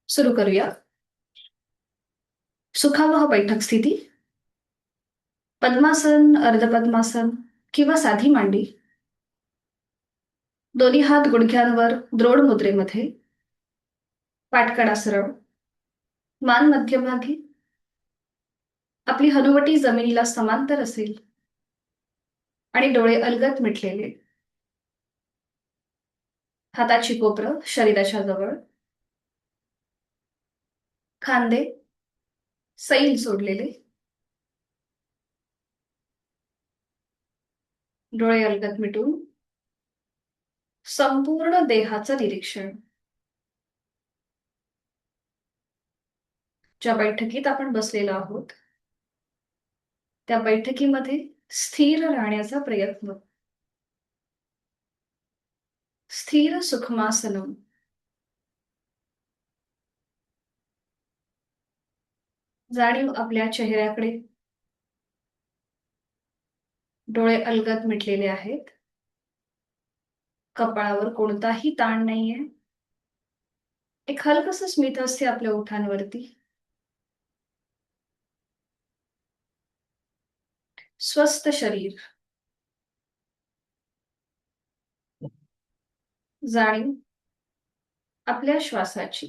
सुरू करूया. सुखावह बैठक स्थिती. पद्मासन, अर्धपद्मासन किंवा साधी मांडी. दोन्ही हात गुडघ्यांवर द्रोड मुद्रेमध्ये. पाठकडा सरळ. मान मध्यभागी. आपली हनुवटी जमिनीला समांतर असेल आणि डोळे अलगद मिटलेले. हाताची कोपरं शरीराच्या जवळ. खांदे सैल सोडलेले. डोळे अलगद मिटून संपूर्ण देहाचं निरीक्षण. ज्या बैठकीत आपण बसलेलो आहोत त्या बैठकीमध्ये स्थिर राहण्याचा प्रयत्न. स्थिर सुखमासनम. जाणीव आपल्या चेहऱ्याकडे. डोळे अलगद मिटलेले आहेत. कपाळावर कोणताही ताण नाहीये. एक हलकस स्मित असते आपल्या ओठांवरती. स्वस्थ शरीर. जाणीव आपल्या श्वासाची.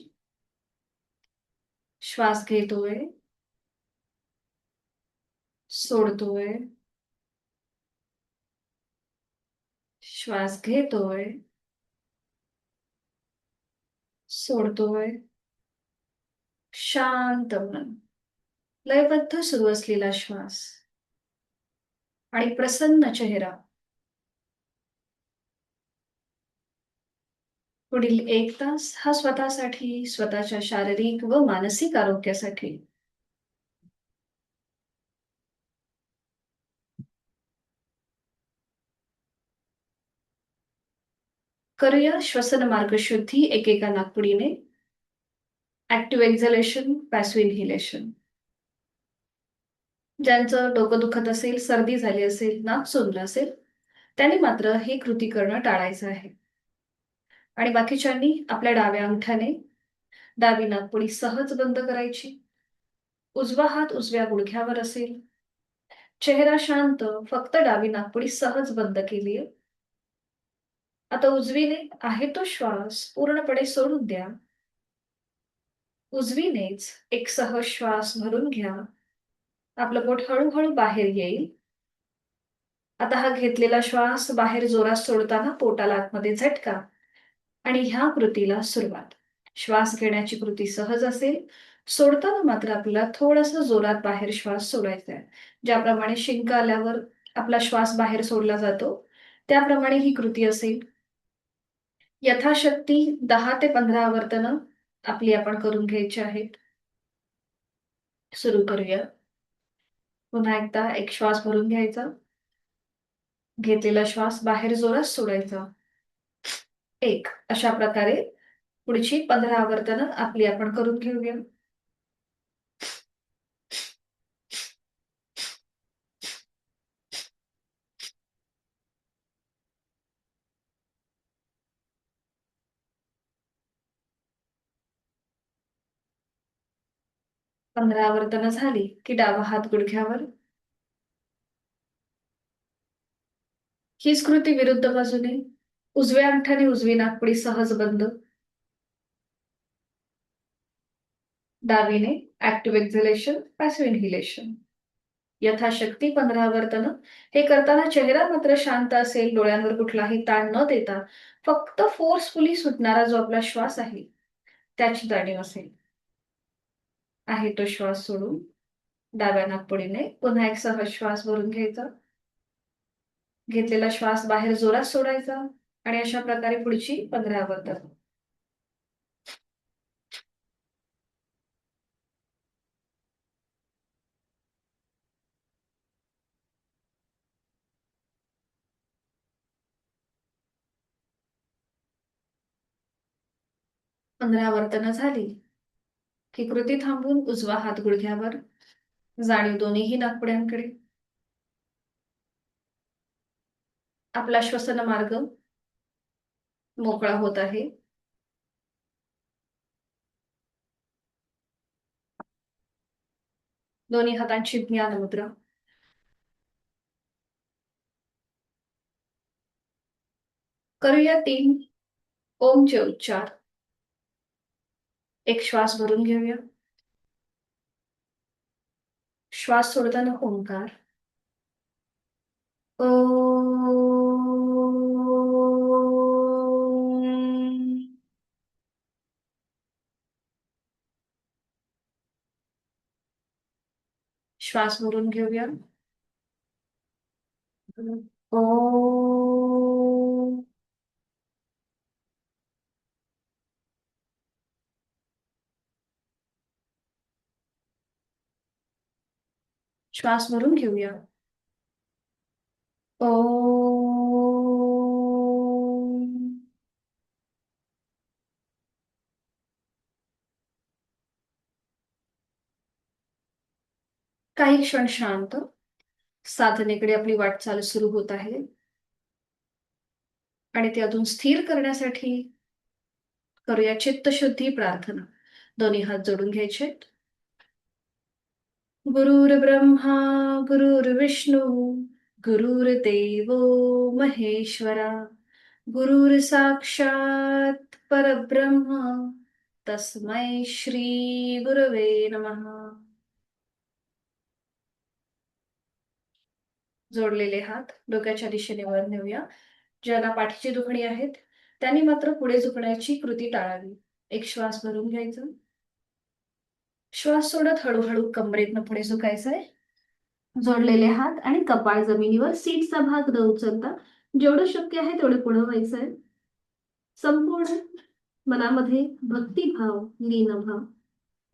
श्वास घेतोय, सोडतोय. श्वास घेतोय, सोडतोय. शांत मन. लयबद्ध सुरू असलेला श्वास आणि प्रसन्न चेहरा. पुढील 1 तास हा स्वतःसाठी, स्वतःच्या शारीरिक व मानसिक आरोग्यासाठी. करूया श्वसन मार्ग शुद्धी एकेका नाकपुडीने. Active exhalation, passive inhalation. ज्यांचं डोकं दुखत असेल, सर्दी झाली असेल, नाक सोडलं असेल, त्यांनी मात्र ही कृती करणं टाळायचं आहे. आणि बाकीच्यांनी आपल्या डाव्या अंगठ्याने डावी नाकपुडी सहज बंद करायची. उजवा हात उजव्या गुडघ्यावर असेल. चेहरा शांत, फक्त डावी नाकपुडी सहज बंद केली. आता उजवीने आहे तो श्वास पूर्णपणे सोडून द्या. उजवीनेच एक सहज श्वास भरून घ्या. आपलं पोट हळूहळू बाहेर येईल. आता हा घेतलेला श्वास बाहेर जोरात सोडताना पोटाला आतमध्ये झटका आणि ह्या कृतीला सुरुवात. श्वास घेण्याची कृती सहज असेल. सोडताना मात्र आपल्याला थोडासा जोरात बाहेर श्वास सोडायचा आहे. ज्याप्रमाणे शिंक आल्यावर आपला श्वास बाहेर सोडला जातो त्याप्रमाणे ही कृती असेल. यथाशक्ती 10 ते 15 आवर्तनं आपली आपण करून घ्यायची आहेत. सुरू करूया. पुन्हा एकदा एक श्वास भरून घ्यायचा. घेतलेला श्वास बाहेर जोरात सोडायचा. एक अशा प्रकारे पुढची 15 आवर्तनं आपली आपण करून घेऊया. 15 आवर्तनं झाली की डावा हात गुडघ्यावर. हीच कृती विरुद्ध बाजूने. उजव्या अंगठ्याने उजवी नाकपुडी सहज बंद. डावीने ऍक्टिव्ह एक्झलेशन, पॅसिव्ह इन्हेलेशन. यथाशक्ती 15 आवर्तनं. हे करताना चेहरा मात्र शांत असेल. डोळ्यांवर कुठलाही ताण न देता फक्त फोर्सफुली सुटणारा जो आपला श्वास आहे त्याची जाणीव असेल. आहे तो श्वास सोडून डाव्या नाकपुडीने पुन्हा एक सहज श्वास भरून घ्यायचा. घेतलेला श्वास बाहेर जोरात सोडायचा आणि अशा प्रकारे पुढची 15 आवर्तन. 15 आवर्तनं झाली की कृती थांबवून उजवा हात गुडघ्यावर. जाणीव दोन्हीही नाकपुड्यांकडे. आपला श्वसन मार्ग मोकळा होत आहे. दोन्ही हातांची ज्ञान मुद्रा. करूया 3 ओमचे उच्चार. एक श्वास भरून घेऊया. श्वास सोडताना ओंकार. ओम. श्वास भरून घेऊया. ओम. श्वास भरून घेऊया. ओम. काही क्षण शांत. साधनेकडे आपली वाटचाल सुरू होत आहे. आणि ते अजून स्थिर करण्यासाठी करूया चित्तशुद्धी प्रार्थना. दोन्ही हात जोडून घ्यायचे. गुरुर्ब्रह्मा गुरुर्विष्णू गुरुर्देव महेश्वरा गुरुर्साक्षात परब्रह्म तस्मै श्री गुरवे नमः. जोडलेले हात डोक्याच्या दिशेने वर नेऊया. ज्यांना पाठीची दुखणी आहेत त्यांनी मात्र पुढे झुकण्याची कृती टाळावी. एक श्वास भरून घ्यायचा. श्वास सोडत हळूहळू कमरेतनं पुढे झुकायचंय. जोडलेले हात आणि कपाळ जमिनीवर, सीटचा भाग न उचलता जेवढं शक्य आहे तेवढं पुढे व्हायचंय. संपूर्ण मनामध्ये भक्तिभाव, लीनभाव.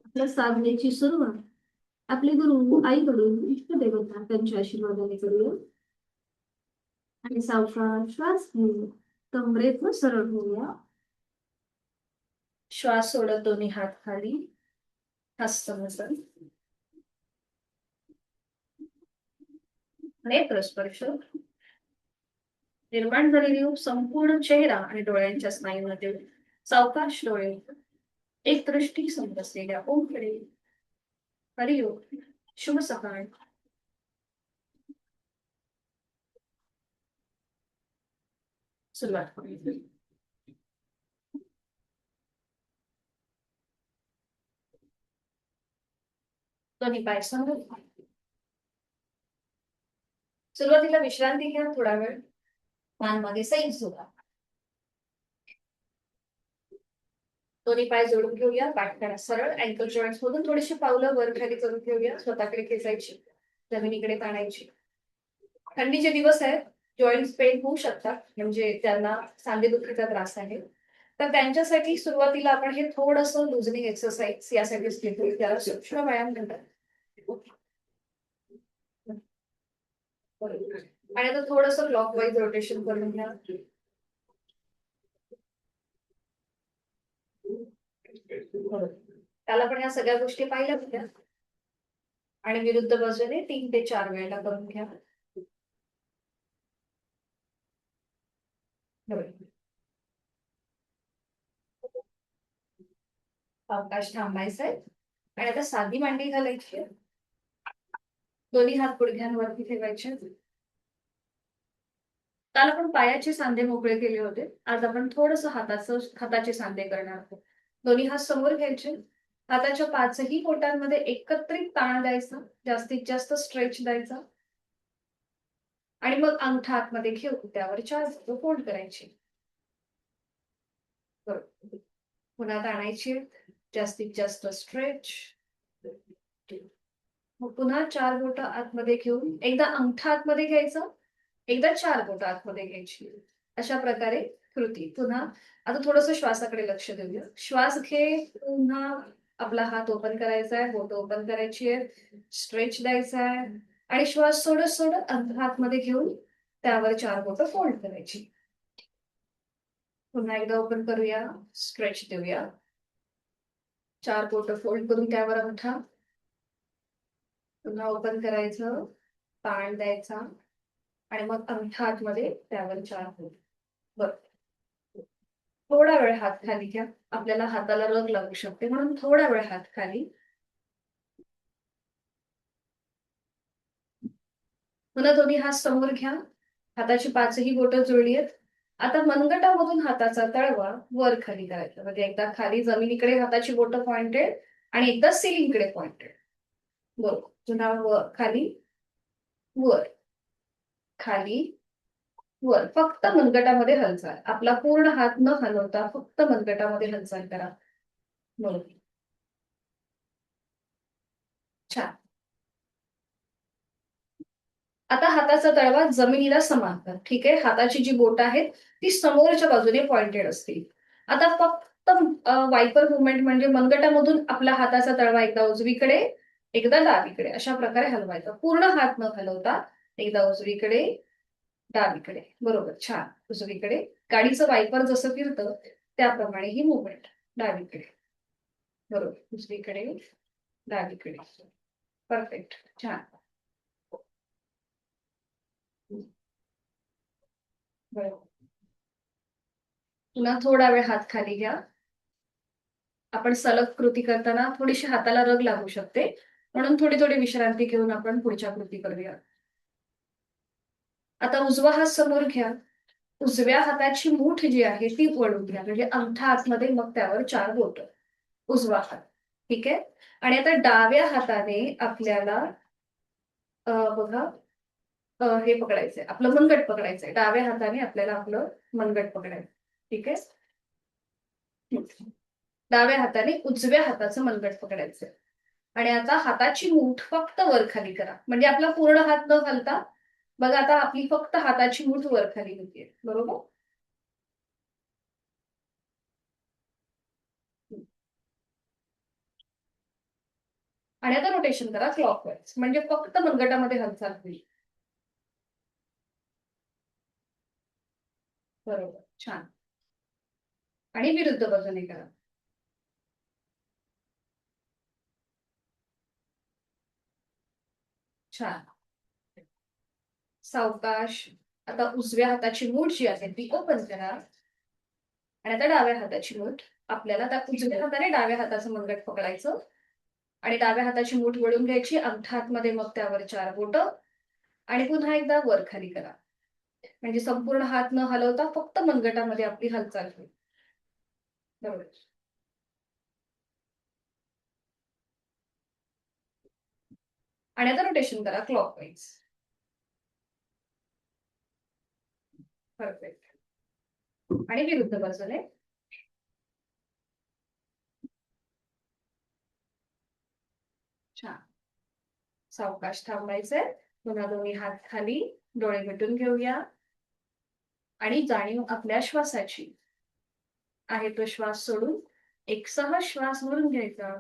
आपल्या साधनेची सुरुवात आपले गुरु, आई वडील, इष्टदेवता त्यांच्या आशीर्वादाने करूया. आणि सावकाश श्वास घेऊया. कमरेतनं सरळ होऊया. श्वास सोडत दोन्ही हात खाली. हस्तमैथुन. नेत्रस्पर्श. निर्माण झालेली संपूर्ण चेहरा आणि डोळ्यांच्या स्नायूमध्ये सावकाश डोळे. एक दृष्टी समजलेल्या ओमकडे. हरिओम. शुभ सकाळ. सुरुवात करूया. दोन्ही पाय समोर. सुरुवातीला विश्रांती घ्या थोडा वेळ. मान मागे सैल झुका. दोन्ही पाय जोडून घेऊया. पाठ करा सरळ. अँकल जॉईंट्स मधून थोडीशी पावलं वर खाली करून घेऊया. स्वतःकडे खेचायची. जमिनीकडे ताणायची. थंडीचे दिवस आहेत. जॉईंट्स पेन होऊ शकतात. म्हणजे त्यांना सांधेदुखीचा त्रास आहे तर त्यांच्यासाठी सुरुवातीला आपण हे थोडंसं लुझनिंग एक्सरसाइज यासाठीच घेतो. त्याला सूक्ष्म व्यायाम म्हणतात. आणि आता थोडस क्लॉकवाईज रोटेशन करून घ्या. त्याला पण या सगळ्या गोष्टी पाहिल्या होत्या. आणि विरुद्ध बाजूने 3 ते 4 वेळेला करून घ्या. अवकाश थांबायचंय. आणि आता साधी मांडी घालायची. दोन्ही हात गुडघ्यांवरती ठेवायचे. काल आपण पायाचे सांधे मोकळे केले होते. आज आपण थोडस हाताचे सांधे करणार आहोत. दोन्ही हात समोर घ्यायचे. हाताच्या 5ही बोटांमध्ये एकत्रित ताण द्यायचा. जास्तीत जास्त स्ट्रेच द्यायचा. आणि मग अंगठा आतमध्ये घेऊन त्यावर 4 फोल्ड करायचे. पुन्हा ताणायची. जास्तीत जास्त स्ट्रेच. मग पुन्हा 4 बोट आतमध्ये घेऊन एकदा अंगठा आतमध्ये घ्यायचं. एकदा 4 बोट आतमध्ये घ्यायची. अशा प्रकारे कृती. पुन्हा आता थोडस श्वासाकडे लक्ष देऊया. श्वास घे. पुन्हा आपला हात ओपन करायचा आहे. बोट ओपन करायची आहे. स्ट्रेच द्यायचा आहे. आणि श्वास सोडत सोडत अंगठा आतमध्ये घेऊन त्यावर 4 बोट फोल्ड करायची. पुन्हा एकदा ओपन करूया. स्ट्रेच देऊया. 4 बोट फोल्ड करून त्यावर अंगठा. पुन्हा ओपन करायचं. ताण द्यायचा. आणि मग अंगठा आतमध्ये त्यावर 4 बोट. बरं. थोडा वेळ हात खाली घ्या. आपल्याला हाताला रग लागू शकते म्हणून थोडा वेळ हात खाली. पुन्हा दोन्ही हात समोर घ्या. हाताची 5ही बोटं जुळली आहेत. आता मनगटामधून हाताचा तळवा वर खाली करायचा. म्हणजे एकदा खाली जमिनीकडे हाताची बोटं पॉइंटेड आणि एकदा सिलिंगकडे पॉइंटेड. बरोबर. पुन्हा वर खाली, वर, खाली, वर. फक्त मनगटामध्ये हालचाल. आपला पूर्ण हात न हलवता फक्त मनगटामध्ये हालचाल करा. बरोबर. छान. आता हाताचा तळवा जमिनीला समांतर. ठीक आहे. हाताची जी बोटं आहेत ती समोरच्या बाजूने पॉइंटेड असतील. आता फक्त वायपर मुवमेंट म्हणजे मनगटामधून आपला हाताचा तळवा एकदा उजवीकडे, एकदा डावीकडे अशा प्रकारे हलवायचा. पूर्ण हात न हलवता एकदा उजवीकडे, डावीकडे. बरोबर. छान. उजवीकडे. गाडीचं वायपर जसं फिरतं त्याप्रमाणे ही मुवमेंट. डावीकडे. बरोबर. उजवीकडे, डावीकडे. परफेक्ट. छान. बरोबर. पुन्हा थोडा वेळ हात खाली घ्या. आपण सलग कृती करताना थोडीशी हाताला रग लागू शकते. म्हणून थोडी थोडी विश्रांती घेऊन आपण पुढच्या कृती करूया. आता उजवा हात समोर घ्या. उजव्या हाताची मूठ जी आहे ती वळून घ्या. म्हणजे अंगठा आतमध्ये मग त्यावर 4 बोटं. उजवा हात. ठीक आहे. आणि आता डाव्या हाताने आपल्याला बघा हे पकडायचंय. आपलं मनगट पकडायचंय. डाव्या हाताने आपल्याला आपलं मनगट पकडायचं. ठीक आहे. डाव्या हाताने उजव्या हाताचं मनगट पकडायचंय. आणि आता हाताची मूठ फक्त वर खाली करा. म्हणजे आपला पूर्ण हात न घालता बघा आता आपली फक्त हाताची मूठ वर खाली होतीये. बरोबर. आणि आता रोटेशन करा क्लॉकवाईज. म्हणजे फक्त मनगटामध्ये हालचाल होईल. बरोबर. छान. आणि विरुद्ध बाजूने करा. छान. सावकाश. आता उजव्या हाताची मूठ जी आहे ती ओपन करा. आणि आता डाव्या हाताची मूठ. आपल्याला त्या उजव्या हाताने डाव्या हाताचं मनगट पकडायचं. आणि डाव्या हाताची मूठ वळून घ्यायची. अंगठा आतमध्ये मग त्यावर 4 बोटं. आणि पुन्हा एकदा वर खाली करा. म्हणजे संपूर्ण हात न हलवता फक्त मनगटामध्ये आपली हालचाल होईल. बरोबर. आणि आता रोटेशन करा क्लॉकवाईज. परफेक्ट. आणि विरुद्ध बाजूने. छान. सावकाश थांबायचंय. पुन्हा दोन्ही हात खाली. डोळे मिटून घेऊया. आणि जाणीव आपल्या श्वासाची. आहे तो श्वास सोडून एक सहज श्वास भरून घ्यायचा.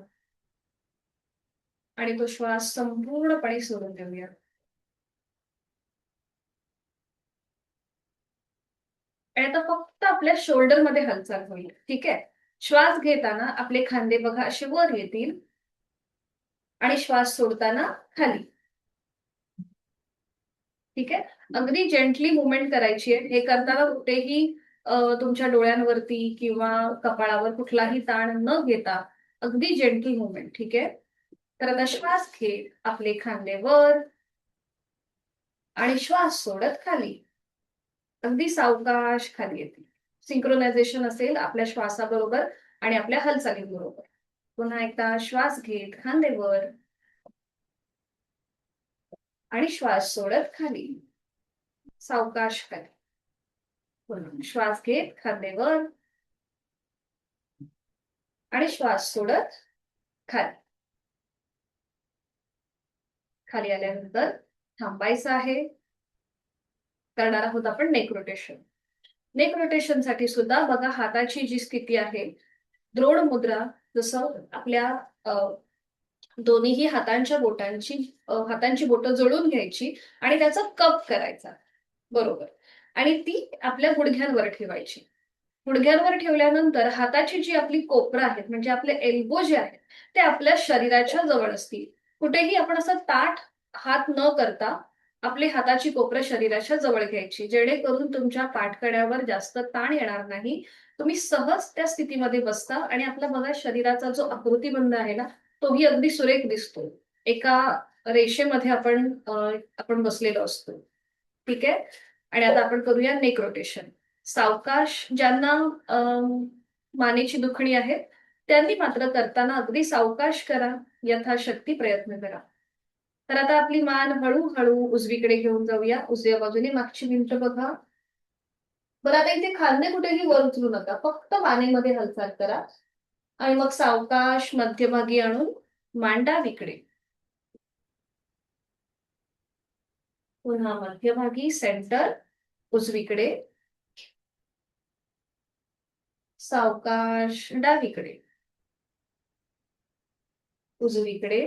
आणि तो श्वास संपूर्णपणे सोडून देऊया. आणि आता फक्त आपल्या शोल्डर मध्ये हालचाल होईल. ठीक आहे. श्वास घेताना आपले खांदे बघा असे वर येतील. आणि श्वास सोडताना खाली. ठीक आहे. अगदी जेंटली मुवमेंट करायची आहे. हे करताना कुठेही तुमच्या डोळ्यांवरती किंवा कपाळावर कुठलाही ताण न घेता अगदी जेंटल मुवमेंट. ठीक आहे. तर आता श्वास घेत आपले खांदे वर आणि श्वास सोडत खाली. अगदी सावकाश खाली येतील. सिंक्रोनायझेशन असेल आपल्या श्वासाबरोबर आणि आपल्या हालचालींबरोबर. पुन्हा एकदा श्वास घेत खांदे वर आणि श्वास सोडत खाली. सावकाश खाली. पुन्हा श्वास घेत खांदे वर आणि श्वास सोडत खाली. खाली आल्यानंतर थांबायचं आहे. करणार आहोत आपण नेक रोटेशन. नेक रोटेशन साठी सुद्धा बघा हाताची जी स्थिती आहे द्रोण मुद्रा. जसं आपल्या दोन्हीही हातांची बोटं जोडून घ्यायची आणि त्याचा कप करायचा. बरोबर. आणि ती आपल्या गुडघ्यांवर ठेवायची. गुडघ्यांवर ठेवल्यानंतर हाताची जी आपली कोपरं आहेत म्हणजे आपले एल्बो जे आहेत ते आपल्या शरीराच्या जवळ असतील. कुठेही आपण असं ताठ हात न करता आपली हाताची कोपरं शरीराच्या जवळ घ्यायची, जेणेकरून तुमच्या पाठकड्यावर जास्त ताण येणार नाही. तुम्ही सहज त्या स्थितीमध्ये बसता आणि आपला बघा शरीराचा जो आकृतिबंध आहे ना, तोही अगदी सुरेख दिसतो. एका रेषेमध्ये आपण बसलेलो असतो. ठीक आहे? आणि आता आपण करूया नेक रोटेशन. सावकाश ज्यांना मानेची दुखणी आहे, त्यांनी मात्र करताना अगदी सावकाश करा, यथाशक्ती प्रयत्न करा. तर आता आपली मान हळूहळू उजवीकडे घेऊन जाऊया. उजव्या बाजूने मागची भिंत बघा. बरं आता इथे खांदे कुठेही वर उचलू नका. फक्त मानेमध्ये हालचाल करा आणि मग सावकाश मध्यभागी आणून मान डावीकडे. पुन्हा मध्यभागी सेंटर उजवीकडे. सावकाश डावीकडे. उजवीकडे.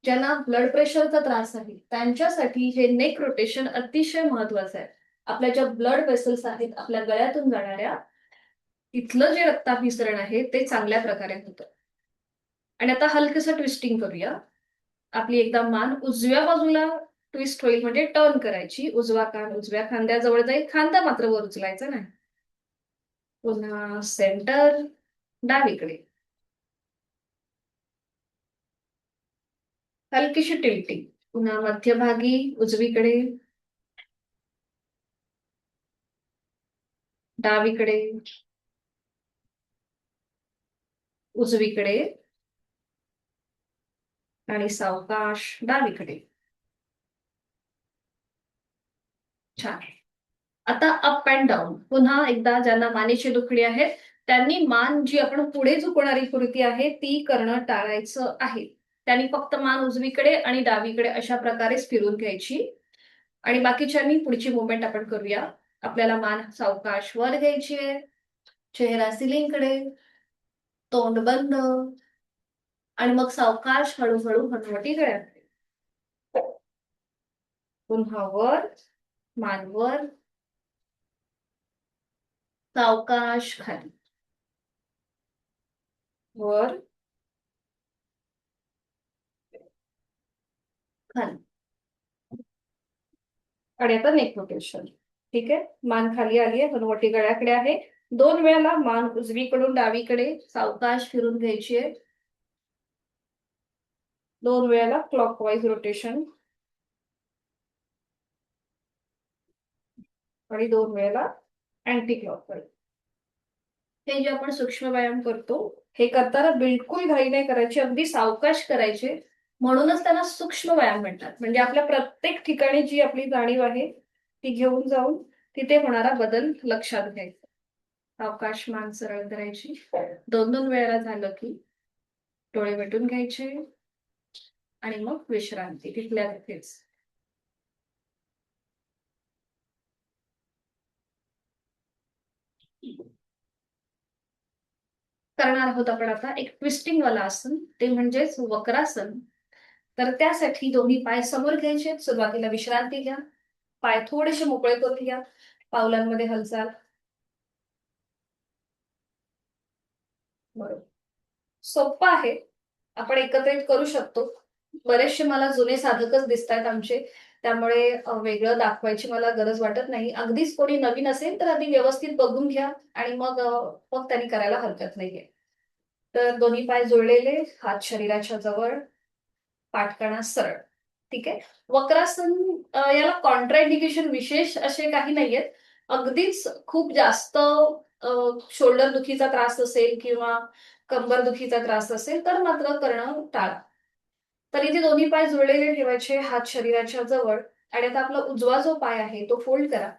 ज्यांना ब्लड प्रेशरचा त्रास आहे त्यांच्यासाठी हे नेक रोटेशन अतिशय महत्वाचं आहे. आपल्या ज्या ब्लड वेसल्स आहेत आपल्या गळ्यातून जाणाऱ्या, तिथलं जे रक्ताभिसरण आहे ते चांगल्या प्रकारे होतं. आणि आता हलकसं ट्विस्टिंग करूया. आपली एकदा मान उजव्या बाजूला ट्विस्ट होईल म्हणजे टर्न करायची. उजवा कान उजव्या खांद्याजवळ जाईल, खांदा मात्र वर उचलायचा नाही. पुन्हा सेंटर डावीकडे. हलकीशी टिल्टिंग. पुन्हा मध्यभागी उजवीकडे. डावीकडे. उजवीकडे. आणि सावकाश डावीकडे. छान. आता अप अँड डाऊन. पुन्हा एकदा ज्यांना मानेची दुखणी आहे त्यांनी मान जी आपण पुढे झुकवणारी कृती आहे ती करणं टाळायचं आहे. त्यांनी फक्त मान उजवीकडे आणि डावीकडे अशा प्रकारेच फिरून घ्यायची. आणि बाकीच्यांनी पुढची मुवमेंट आपण करूया. आपल्याला मान सावकाश वर घ्यायची आहे. चेहरा सिलिंगकडे. तोंड बंद. आणि मग सावकाश हळूहळू हनुवटीकडे आणते. पुन्हा वर. मान वर. सावकाश खाली. वर. खाली. आणि आता नेक रोटेशन. ठीक आहे. मान खाली आली आहे, हनुवटी गळ्याकडे आहे. 2 वेळेला मान उजवीकडून डावीकडे सावकाश फिरून घ्यायची आहे. 2 वेळेला क्लॉकवाईज रोटेशन. आणि 2 वेळेला अँटी क्लॉकवाईज. हे जे आपण सूक्ष्म व्यायाम करतो, हे करताना बिलकुल घाई नाही करायची, अगदी सावकाश करायचे. म्हणूनच त्यांना सूक्ष्म व्यायाम म्हणतात. म्हणजे आपल्या प्रत्येक ठिकाणी जी आपली जाणीव आहे ती घेऊन जाऊन तिथे होणारा बदल लक्षात घ्यायचा. सावकाश मान सरळ करायची. 2-2 वेळेला झालं की डोळे मिटून घ्यायचे आणि मग विश्रांती तिथल्या तिथेच. करणार आहोत आपण आता एक ट्विस्टिंग वाला आसन, ते म्हणजेच वक्रासन. तर त्यासाठी दोन्ही पाय समोर घ्यायचे. सुरुवातीला विश्रांती घ्या. पाय थोडेसे मोकळे करून घ्या. पावलांमध्ये हालचाल. बरोबर. सोप्पं आहे. आपण एकत्रित करू शकतो. बरेचसे मला जुने साधकच दिसतायत आमचे. त्यामुळे वेगळं दाखवायची मला गरज वाटत नाही. अगदीच कोणी नवीन असेल तर आधी व्यवस्थित बघून घ्या आणि मग त्यांनी करायला हरकत नाहीये. तर दोन्ही पाय जुळलेले, हात शरीराच्या जवळ, पाठकणा सरळ. ठीक आहे. वक्रासन याला कॉन्ट्राइंडिकेशन विशेष असे काही नाहीयेत. अगदीच खूप जास्त शोल्डर दुखीचा त्रास असेल किंवा कंबर दुखीचा त्रास असेल तर मात्र करणं टाळा. तर इथे दोन्ही पाय जुळलेले ठेवायचे, हात शरीराच्या जवळ. आणि आता आपला उजवा जो पाय आहे तो फोल्ड करा.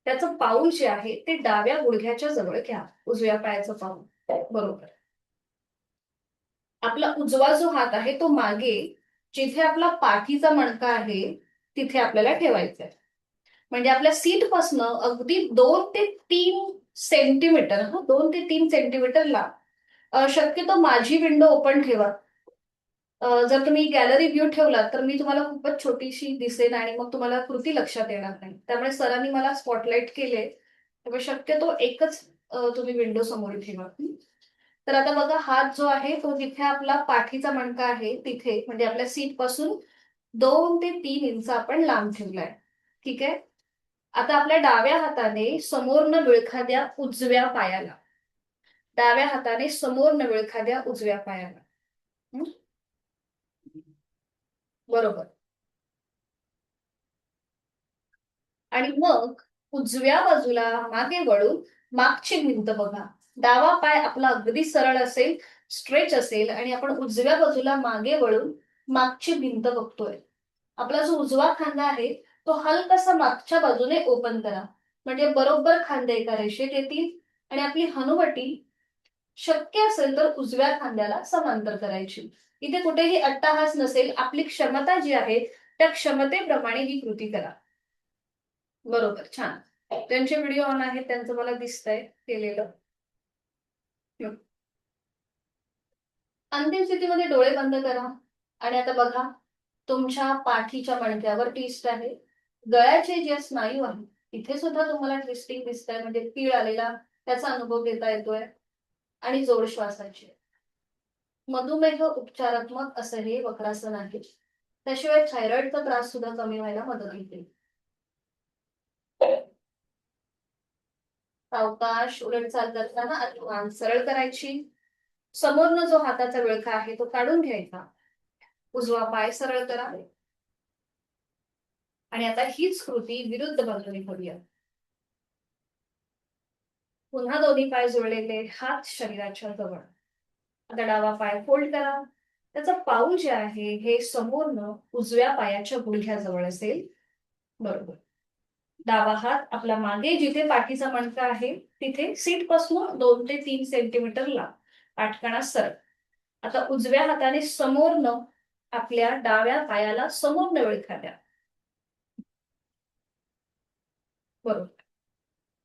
त्याचं पाऊल जे आहे ते डाव्या गुडघ्याच्या जवळ घ्या. उजव्या पायाचं पाऊल. बरोबर. आपला उजवा जो हात आहे तो मागे, जिथे आपला पाठीचा मणका आहे तिथे आपल्याला ठेवायचा आहे. म्हणजे आपल्या सीटपासनं अगदी 2 ते 3 सेंटीमीटर, 2 ते 3 सेंटीमीटरला शक्यतो माझी विंडो ओपन ठेवा. जर तुम्ही गॅलरी व्ह्यू ठेवलात तर मी तुम्हाला खूपच छोटीशी दिसेन आणि मग तुम्हाला कृती लक्षात येणार नाही. त्यामुळे सरांनी मला स्पॉटलाईट केले. त्यामुळे शक्यतो एकच तुम्ही विंडो समोर ठेवा. तर आता बघा हात जो आहे तो जिथे आपला पाठीचा मणका आहे तिथे, म्हणजे आपल्या सीट पासून 2 ते 3 इंच आपण लांब ठेवलाय. ठीक आहे. आता आपल्या डाव्या हाताने समोरनं विळखा द्या उजव्या पायाला. डाव्या हाताने समोरनं विळखा द्या उजव्या पायाला. हं? बरोबर. आणि मग उजव्या बाजूला मागे वळून मागची भिंत बघा. डावा पाय आपला अगदी सरळ असेल, स्ट्रेच असेल आणि आपण उजव्या बाजूला मागे वळून मागची भिंत बघतोय. आपला जो उजवा खांदा आहे तो हलकासा मागच्या बाजूने ओपन करा. म्हणजे बरोबर खांदे एका रेषेत येतील आणि आपली हनुवटी शक्य असेल तर उजव्या खांद्याला समांतर करायची. इथे कुठेही अट्टाहास नसेल. आपली क्षमता जी आहे त्या क्षमतेप्रमाणे ही कृती करा. बरोबर, छान. त्यांचे व्हिडिओ ऑन आहेत, त्यांचं मला दिसतंय केलेलं. हं. अंतिम स्थितीमध्ये डोळे बंद करा आणि आता बघा, तुमच्या पाठीच्या मणक्यावर ट्विस्ट आहे. गळ्याचे जे स्नायू आहेत तिथे सुद्धा तुम्हाला ट्विस्टिंग दिसतंय, म्हणजे पीळ आलेला त्याचा अनुभव घेता येतोय. आणि जोड श्वासाची. मधुमेह उपचारात्मक असं हे वक्रासन आहे. त्याशिवाय थायरॉइडचा त्रास सुद्धा कमी व्हायला मदत होते. सावकाश उलटचाल करताना आधी मान सरळ करायची. समोरनं जो हाताचा विळखा आहे तो काढून घ्यायचा. उजवा पाय सरळ करा आणि आता हीच कृती विरुद्ध बाजूने करूया. पुन्हा दोन्ही पाय जुळलेले, हात शरीराच्या जवळ. आता डावा पाय फोल्ड करा. त्याचं पाऊल जे आहे हे समोरनं उजव्या पायाच्या गुडघ्याजवळ असेल. बरोबर. डावा हात आपला मागे जिथे पाठीचा मणका आहे तिथे सीट पासून 2 ते 3 सेंटीमीटर लांब. पाठकणा सरळ. आता उजव्या हाताने समोरनं आपल्या डाव्या पायाला समोरनं विळखा द्या. बरोबर.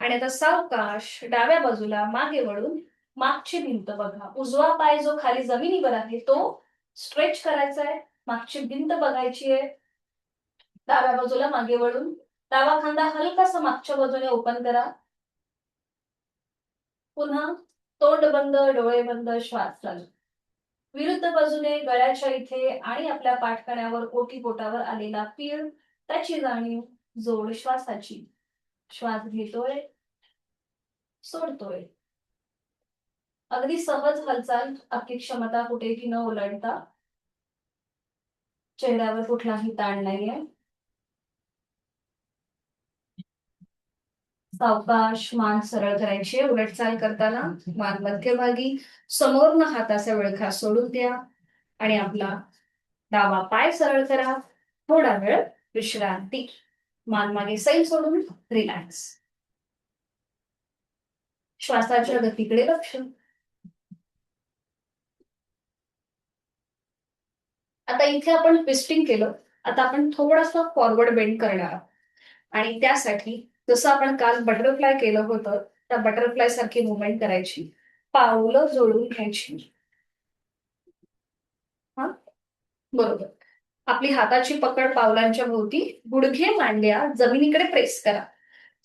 आणि आता सावकाश डाव्या बाजूला मागे वळून मागची भिंत बघा. उजवा पाय जो खाली जमिनीवर आहे तो स्ट्रेच करायचा आहे. मागची भिंत बघायची आहे. डाव्या बाजूला मागे वळून डावा खांदा हलकासा मागच्या बाजूने ओपन करा. पुन्हा तोंड बंद, डोळे बंद, श्वास चालू. विरुद्ध बाजूने गळ्याच्या इथे आणि आपल्या पाठकण्यावर ओटीपोटावर आलेला पीळ, त्याची जाणीव. जोड श्वासाची. श्वास घेतोय, सोडतोय. अगदी सहज हालचाल. आपली क्षमता कुठेही न ओलांडता. चेहऱ्यावर कुठलाही ताण नाहीये. सावकाश मान सरळ करायची. उलटचाल करताना मान मध्यभागी. समोरनं हाताचा विळखा सोडून द्या आणि आपला डावा पाय सरळ करा. थोडा वेळ विश्रांती. मान मागे सैल सोडून रिलॅक्स. श्वासाच्या गतीकडे लक्ष. आता इथे आपण ट्विस्टिंग केलं. आता आपण थोडासा फॉरवर्ड बेंड करणार आहोत. आणि त्यासाठी जसं आपण काल बटरफ्लाय केलं होतं त्या बटरफ्लाय सारखी मुवमेंट करायची. पावलं जोडून घ्यायची. हा, बरोबर. आपली हाताची पकड पावलांच्या भोवती. गुडघे मांड्या जमिनीकडे प्रेस करा.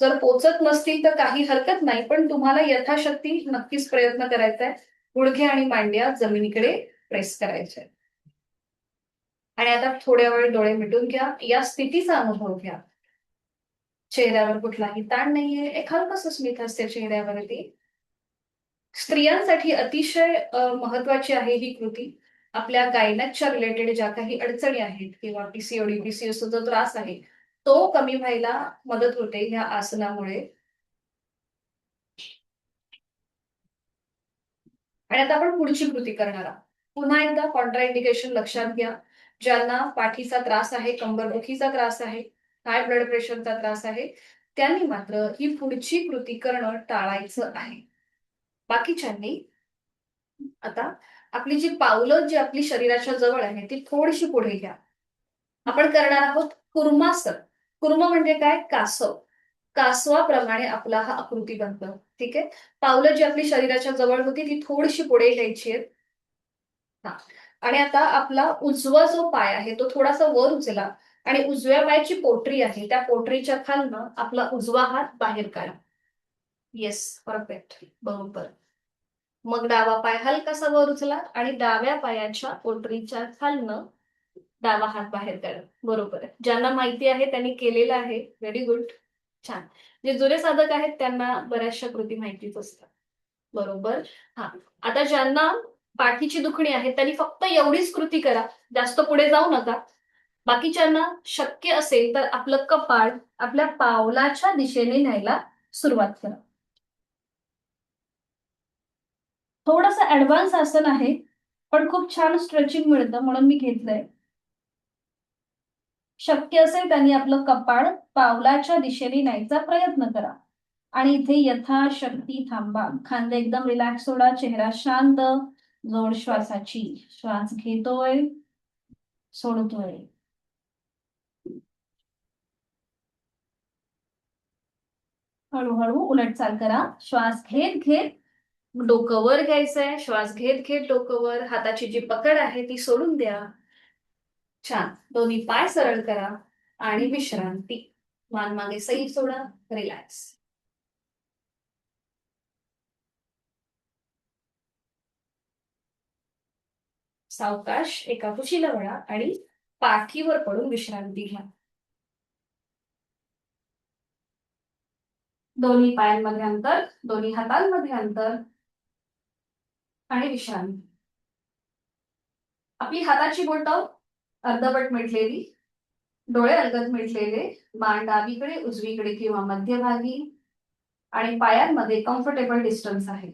जर पोचत नसतील तर काही हरकत नाही, पण तुम्हाला यथाशक्ती नक्कीच प्रयत्न करायचा आहे. गुडघे आणि मांड्या जमिनीकडे प्रेस करायचे. आणि आता थोड्या वेळ डोळे मिटून घ्या. या स्थितीचा अनुभव घ्या. चेहऱ्यावर कुठलाही ताण नाहीये. एक हलकंसं स्मित हास्य चेहऱ्यावरती. स्त्रियांसाठी अतिशय महत्वाची आहे ही कृती. आपल्या गायनॅकच्या रिलेटेड ज्या काही अडचणी आहेत किंवा पीसीओडी, पीसीओसचा जो त्रास आहे तो कमी व्हायला मदत होते या आसनामुळे. आणि आता आपण पुढची कृती करणार आहोत. पुन्हा एकदा कॉन्ट्राइंडिकेशन लक्षात घ्या. ज्यांना पाठीचा त्रास आहे, कंबरदुखीचा त्रास आहे, हाय ब्लड प्रेशरचा त्रास आहे, त्यांनी मात्र ही पुढची कृती करणं टाळायचं आहे. बाकीच्यांनी आता आपली जी पावलं जी आपली शरीराच्या जवळ आहे ती थोडीशी पुढे घ्या. आपण करणार आहोत कुर्मासन. कुर्म म्हणजे काय? कासव. कासवाप्रमाणे आपला हा आकृती बनतो. ठीक आहे. पावलं जी आपली शरीराच्या जवळ होती ती थोडीशी पुढे घ्यायची आहेत. हा. आणि आता आपला उजवा जो पाय आहे तो थोडासा वर उचला आणि उजव्या पायाची पोटरी आहे त्या पोटरीच्या खालनं आपला उजवा हात बाहेर काढा. येस, परफेक्ट, बरोबर. मग डावा पाय हलकासा वर उचला आणि डाव्या पायाच्या पोटरीच्या खालनं डावा हात बाहेर काढा. बरोबर आहे. ज्यांना माहिती आहे त्यांनी केलेलं आहे. Very good. छान. जे जुने साधक आहेत त्यांना बऱ्याचशा कृती माहितीच असतात. बरोबर. हा. आता ज्यांना पाठीची दुखणी आहे त्यांनी फक्त एवढीच कृती करा. जास्त पुढे जाऊ नका. बाकीच्यांना शक्य असेल तर आपलं कपाळ आपल्या पावलाच्या दिशेने न्यायला सुरुवात करा. थोडंसं ऍडव्हान्स आसन आहे, पण खूप छान स्ट्रेचिंग मिळतं म्हणून मी घेतलंय. शक्य असेल त्यांनी आपलं कपाळ पावलाच्या दिशेने न्यायचा प्रयत्न करा. आणि इथे यथाशक्ती थांबा. खांदे एकदम रिलॅक्स सोडा. चेहरा शांत. जोड श्वासाची. श्वास घेतोय, सोडतोय. हळूहळू उलटचाल करा. श्वास घेत घेत डोकं वर घ्यायचंय. श्वास घेत घेत डोकं वर. हाताची जी पकड आहे ती सोडून द्या. छान. दोन्ही पाय सरळ करा आणि विश्रांती. मान मागे सैल सोडा. रिलॅक्स. सावकाश एका कुशीला वळा आणि पाठीवर पडून विश्रांती घ्या. दोन्ही पायांमध्ये अंतर, दोन्ही हातांमध्ये अंतर आणि विश्रांती. आपली हाताची बोटं अर्धवट मिटलेली, डोळे अलगद मिटलेले, मान डावीकडे, उजवीकडे किंवा मध्यभागी आणि पायांमध्ये कम्फर्टेबल डिस्टन्स आहे.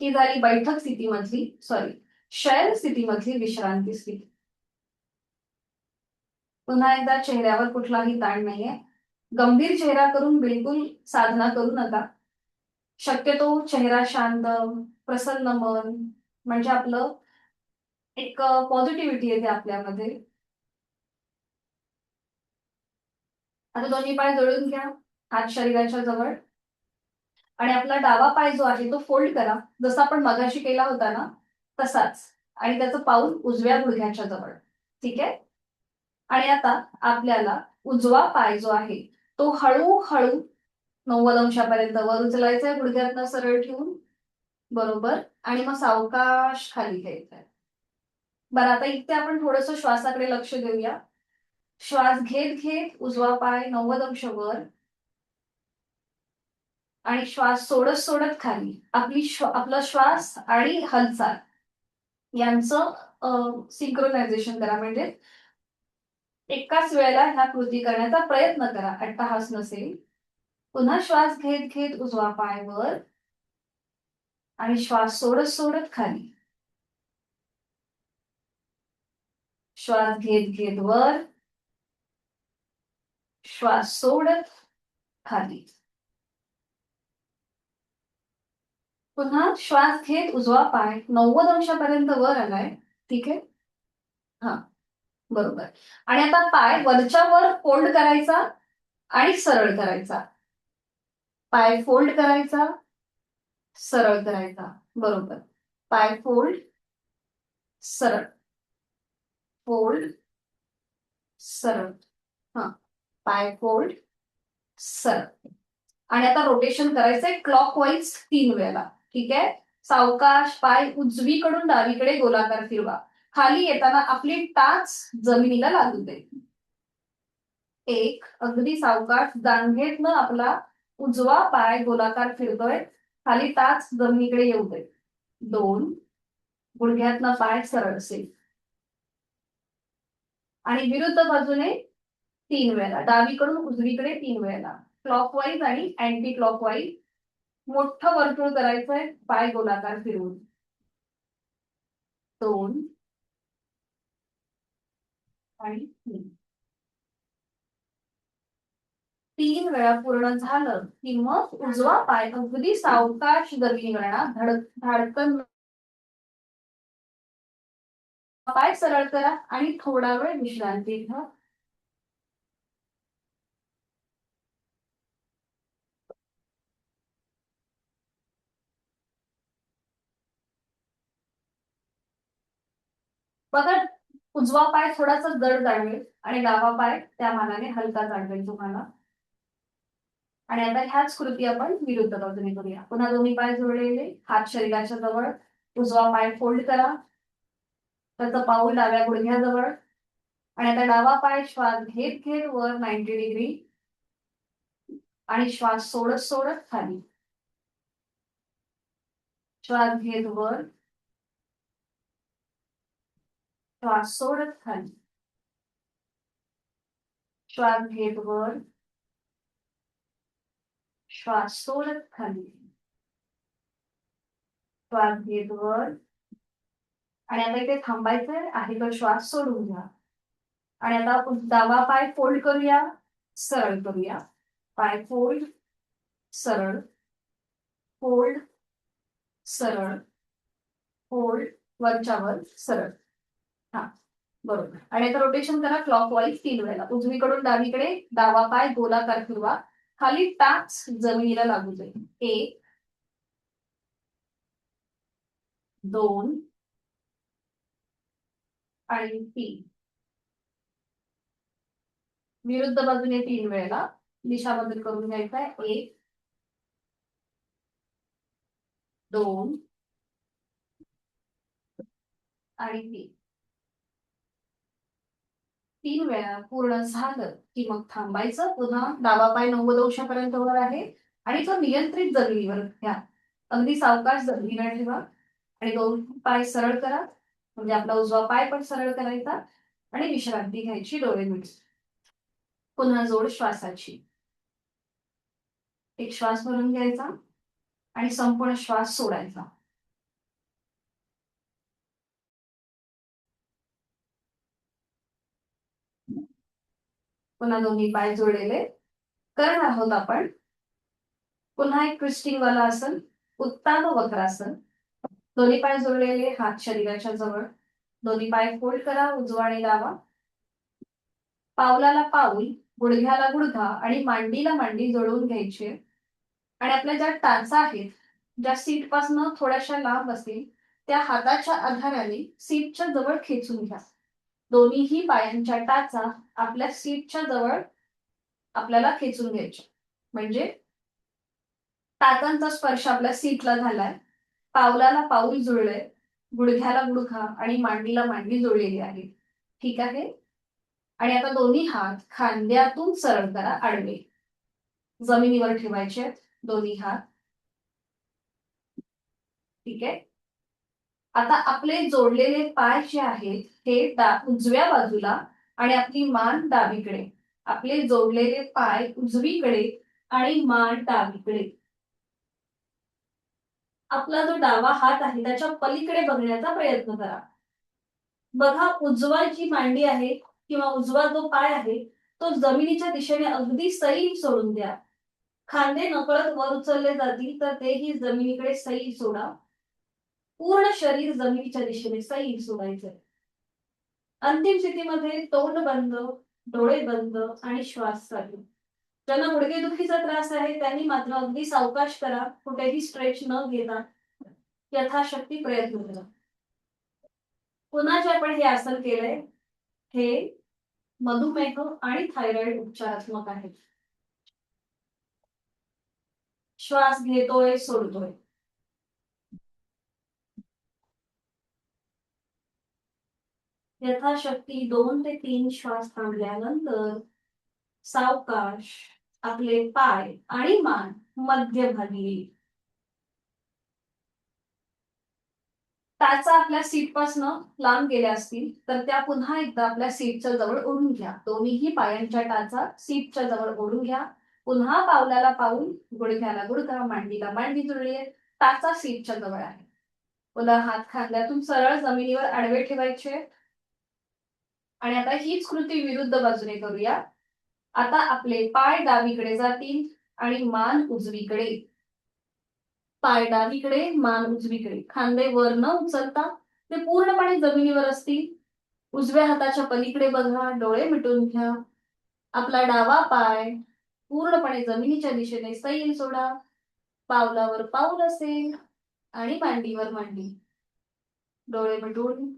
ती झाली बैठक स्थितीमधली शयन स्थितीमधली विश्रांती स्थिती. पुन्हा एकदा चेहऱ्यावर कुठलाही ताण नाहीये. गंभीर चेहरा करून बिलकुल साधना करू नका. शक्यतो चेहरा शांत, प्रसन्न मन म्हणजे आपलं एक पॉझिटिव्हिटी येते आपल्यामध्ये. आता दोन्ही पाय जोडून घ्या. हात शरीराच्या जवळ आणि आपला डावा पाय जो आहे तो फोल्ड करा. जसा आपण मगाशी केला होता ना तसाच. आणि त्याचं पाऊल उजव्या गुडघ्याच्या जवळ. ठीक आहे. आणि आता आपल्याला उजवा पाय जो आहे तो हळूहळू 90 अंशापर्यंत वर उचलायचा आहे. गुडघ्यातनं सरळ ठेवून. बरोबर. आणि मग सावकाश खाली घ्यायचंय. बरं, आता इथे आपण थोडंसं श्वासाकडे लक्ष देऊया. श्वास घेत घेत उजवा पाय 90 अंश वर आणि श्वास सोडत सोडत खाली. आपला श्वास आणि हालचाल यांचं सिंक्रोनायझेशन करा. म्हणजे एकाच वेळेला ह्या कृती करण्याचा प्रयत्न करा. अट्टहास नसेल. पुन्हा श्वास घेत घेत उजवा पाय वर आणि श्वास सोडत सोडत खाली. श्वास घेत घेत वर, श्वास सोडत खाली. पुन्हा श्वास घेत उजवा पाय 90 अंशापर्यंत वर आलाय. ठीक आहे. हा. बरोबर. आणि आता पाय वरच्या वर फोल्ड करायचा आणि सरळ करायचा. पाय फोल्ड करायचा, सरळ करायचा. बरोबर. पाय फोल्ड, सरळ, फोल्ड, सरळ. हा. पाय फोल्ड, सरळ. आणि आता रोटेशन करायचंय क्लॉकवाईज 3 वेळेला. ठीक आहे. सावकाश पाय उजवीकडून डावीकडे गोलाकार फिरवा. खाली येताना आपली टाच जमिनीला लागू दे. एक. अगदी सावकाश जांघेतनं आपला उजवा पाय गोलाकार फिरतोय. खाली टाच जमिनीकडे येऊ दे. 2. गुडघ्यातनं पाय सरळ असेल. आणि विरुद्ध बाजूने 3 वेळेला. डावीकडून उजवीकडे 3 वेळेला. क्लॉकवाईज आणि अँटी क्लॉकवाईज. मोठं वर्तुळ करायचंय पाय गोलाकार फिरवून. 2 आणि 3. 3 वेळा पूर्ण झालं की मग उजवा पाय अगदी सावकाश जमिनीवर धाडकन पाय सरळ करा आणि थोडा वेळ विश्रांती घ्या. बघा, उजवा पाय थोडासा जड जाणवेल आणि डावा पाय त्या मानाने हलका जाणवेल तुम्हाला. आणि आता ह्याच कृती आपण विरुद्ध बाजूने करूया. पुन्हा दोन्ही पाय जोडलेले, हात शरीराच्या जवळ, उजवा पाय फोल्ड करा त्याचं पाऊल डाव्या गुडघ्याजवळ आणि आता डावा पाय श्वास घेत घेत वर 90 डिग्री आणि श्वास सोडत सोडत खाली. श्वास घेत वर, श्वास सोडत खाली. श्वास घेत वर, श्वास सोडत खाली. श्वास घेत वर आणि आता इथे थांबायचंय आहे तर श्वास सोडून घ्या. आणि आता आपण डावा पाय फोल्ड करूया, सरळ करूया. पाय फोल्ड, सरळ, फोल्ड, सरळ, फोल्ड, वरच्या वर, सरळ. हा, बरोबर. आणि आता रोटेशन करा क्लॉकवाईज 3 वेळेला. उजवीकडून डावीकडे डावा पाय गोलाकार फिरवा, खाली टाच जमिनीला लागू दे. 1 2 आणि 3. विरुद्ध बाजूने 3 वेळेला दिशा बदल करून घ्यायचा आहे. 1 2 आणि 3. 3 वेळा पूर्ण झालं की मग थांबायचं. पुन्हा डावा पाय 90 अंशापर्यंत वर आहे आणि तो नियंत्रित जमिनीवर घ्या. अगदी सावकाश जमिनीला ठेवा आणि 2 पाय सरळ करा, म्हणजे आपला उजवा पाय पण सरळ करायचा आणि विश्रांती घ्यायची डोळे मिटून. पुन्हा जोड श्वासाची. एक श्वास भरून घ्यायचा आणि संपूर्ण श्वास सोडायचा. पुन्हा दोन्ही पाय जोडलेले करणार आहोत आपण. पुन्हा एक ट्विस्टिंग वाला आसन, उत्तान वक्रासन. दोन्ही पाय जोडलेले, हात शरीराच्या जवळ. दोन्ही पाय फोल्ड करा, उजवा आणि डावा. पावलाला पाऊल, गुडघ्याला गुडघा आणि मांडीला मांडी जोडून घ्यायची. आणि आपल्या ज्या टाचा आहेत, ज्या सीट पासून थोड्याशा लांब असतील, त्या हाताच्या आधाराने सीटच्या जवळ खेचून घ्या. दोन्हीही पायांच्या टाचा आपल्या सीटच्या जवळ आपल्याला खेचून घ्यायच्या. म्हणजे टाचांचा स्पर्श आपल्या सीटला झालाय. पावलाला पाऊल जुळलंय, गुडघ्याला गुडघा आणि मांडीला मांडी जोडलेली आहे. ठीक आहे. आणि आता दोन्ही हात खांद्यातून सरळ करा, आडवे जमिनीवर ठेवायचे दोन्ही हात. ठीक आहे. आता आपले जोडलेले पाय जे आहेत हे उजव्या बाजूला आणि आपली मान डावीकडे. आपले जोडलेले पाय उजवीकडे आणि मान डावीकडे. आपला जो डावा हात आहे त्याच्या पलीकडे बघण्याचा प्रयत्न करा. बघा, उजवा जी मांडी आहे किंवा उजवा जो पाय आहे तो जमिनीच्या दिशेने अगदी सैल सोडून द्या. खांदे नकळत वर उचलले जातील तर तेही जमिनीकडे सैल सोडा. पूर्ण शरीर जमिनीच्या दिशेने सैल सोडायचं. अंतिम स्थितीमध्ये तोंड बंद, डोळे बंद आणि श्वास चालू. ज्यांना गुडघेदुखीचा त्रास आहे त्यांनी मात्र अगदी सावकाश करा, कुठेही स्ट्रेच न घेता यथाशक्ती प्रयत्न करा. पुन्हा जे आपण हे आसन केलंय हे मधुमेह आणि थायरॉइड उपचारात्मक आहे. श्वास घेतोय, सोडतोय. यथाशक्ती 2 ते 3 श्वास थांबल्यानंतर सावकाश आपले पाय आणि मान मध्यभागी येईल. टाचा आपल्या सीट पासून लांब गेल्या असतील तर त्या पुन्हा एकदा आपल्या सीटच्या जवळ ओढून घ्या. दोन्हीही पायांच्या टाचा सीटच्या जवळ ओढून घ्या. पुन्हा पावलाला पाऊल, गुडघ्याला गुडघा, मांडीला मांडी जुळली आहे. टाचा सीटच्या जवळ आहे. पुन्हा हात खांद्यातून सरळ जमिनीवर आडवे ठेवायचे. आणि आता हीच कृती विरुद्ध बाजूने करूया. आता आपले पाय डावीकडे जातील आणि मान उजवीकडे. पाय डावीकडे, मान उजवीकडे. खांदे वर न उचलता ते पूर्णपणे जमिनीवर असतील. उजव्या हाताच्या पलीकडे बघा, डोळे मिटून घ्या. आपला डावा पाय पूर्णपणे जमिनीच्या दिशेने सैल सोडा. पावलावर पाऊल असेल आणि मांडीवर मांडी. डोळे मिटून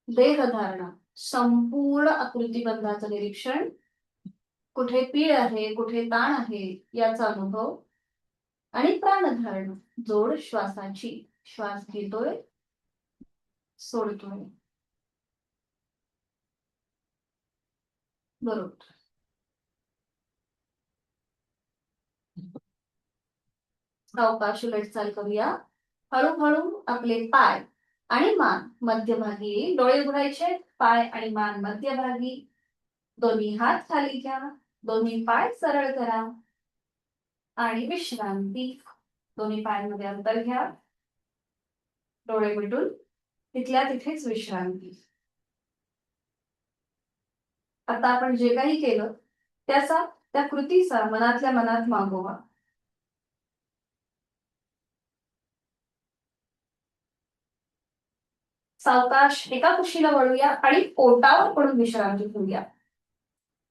देहधारणा, संपूर्ण आकृतीबंधाचं निरीक्षण. कुठे पीळ आहे, कुठे ताण आहे याचा अनुभव. आणि प्राणधारण, जोड श्वासाची. श्वास घेतोय, सोडतोय. बरोबर. सावकाश उलटचाल करूया. हळूहळू आपले पाय आणि मान मध्यभागी, डोळे उघडायचे, पाय आणि मान मध्यभागी, दोन्ही हात खाली घ्या, दोन्ही पाय सरळ करा आणि विश्रांती. दोन्ही पायांमध्ये अंतर घ्या, डोळे मिटून तिथल्या तिथेच विश्रांती. आता आपण जे काही केलं त्याचा, त्या कृतीचा मनातल्या मनात मागोवा. सावकाश एका कुशीला वळूया आणि पोटावर पडून विश्रांती घेऊया.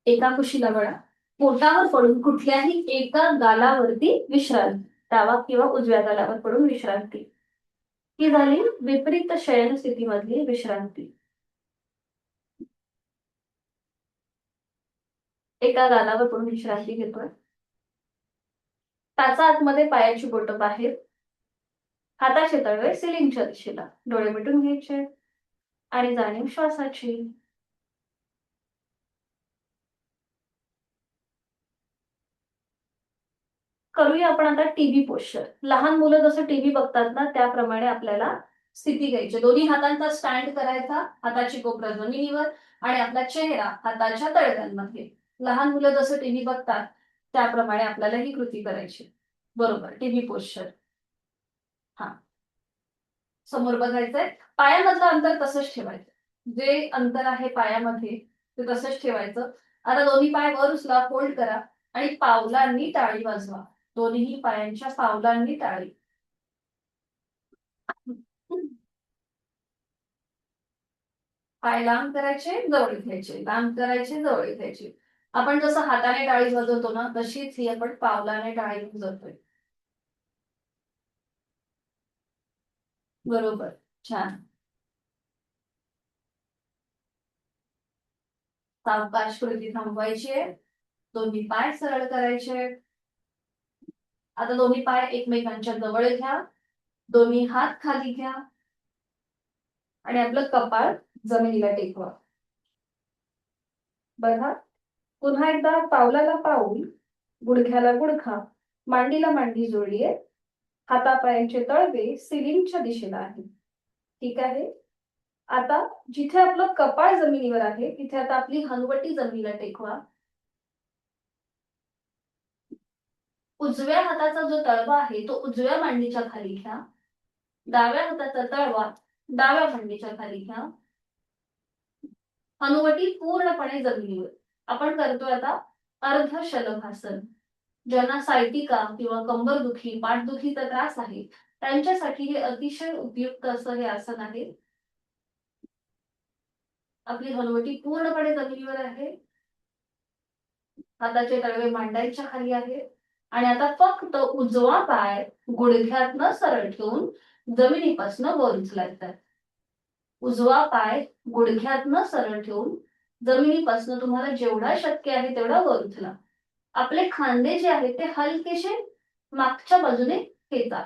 एका कुशीला वळा, पोटावर पडून कुठल्याही एका गालावरती विश्रांती, डावा किंवा उजव्या गालावर पडून विश्रांती. ही झाली विपरीत शयन स्थितीमधली विश्रांती. एका गालावर पडून विश्रांती घेतोय. टाचा आतमध्ये, पायाची बोटं बाहेर, हाताचे तळवे सिलिंगच्या दिशेला, डोळे मिटून घ्यायचे आणि जाणीव श्वासाची. करूया आपण आता टीव्ही पोश्चर. लहान मुलं जसं टीव्ही बघतात ना, त्याप्रमाणे आपल्याला स्थिती घ्यायची. दोन्ही हातांचा स्टँड करायचा, हाताची कोपरा जमिनीवर आणि आपला चेहरा हाताच्या तळव्यांमध्ये. लहान मुलं जसं टीव्ही बघतात त्याप्रमाणे आपल्याला ही कृती करायची. बरोबर, टीव्ही पोश्चर. हा, समोर बघायचंय, पायामधलं अंतर तसंच ठेवायचं. जे अंतर आहे पायामध्ये ते तसंच ठेवायचं. आता दोन्ही पाय वर उचला, फोल्ड करा आणि पावलांनी टाळी वाजवा. दोन्ही पायांच्या पावलांनी टाळी. पाय लांब करायचे, जवळ घ्यायचे, लांब करायचे, जवळ घ्यायचे. आपण जसं हाताने टाळी वाजवतो ना, तशीच ही आपण पावलाने टाळी वाजवतोय. बरोबर, छान. सावकाश कृती थांबवायची, दोन्ही पाय सरळ करायचे. आता दोन्ही पाय एकमेकांच्या जवळ घ्या, दोन्ही हात खाली घ्या आणि आपलं कपाळ जमिनीला टेकवा. बघा, पुन्हा एकदा पावलाला पाऊल, गुडघ्याला गुडघा, मांडीला मांडी जोडलीये, हातापायांचे तळवे सिलिंगच्या दिशेला आहे. ठीक आहे. आता जिथे आपलं कपाळ जमिनीवर आहे तिथे आता आपली हनुवटी जमिनीला टेकवा. उजव्या हाताचा जो तळवा आहे तो उजव्या मांडीच्या खाली घ्या. डाव्या हाताचा तळवा डाव्या मांडीच्या खाली घ्या. हनुवटी पूर्णपणे जमिनीवर. आपण करतोय आता अर्ध शलभासन. ज्यांना सायटिका किंवा कंबरदुखी, पाठदुखीचा त्रास आहे त्यांच्यासाठी हे अतिशय उपयुक्त असं हे आसन आहे. आपली हनुवटी पूर्णपणे जमिनीवर आहे, हाताचे तळवे मांड्यांच्या खाली आहे आणि आता फक्त उजवा पाय गुडघ्यातनं सरळ ठेवून जमिनीपासून वर उचलायचा. उजवा पाय गुडघ्यातनं सरळ ठेवून जमिनीपासून तुम्हाला जेवढा शक्य आहे तेवढा वर उचला. आपले खांदे जे आहेत ते हलकेसे मागच्या बाजूने खेचा.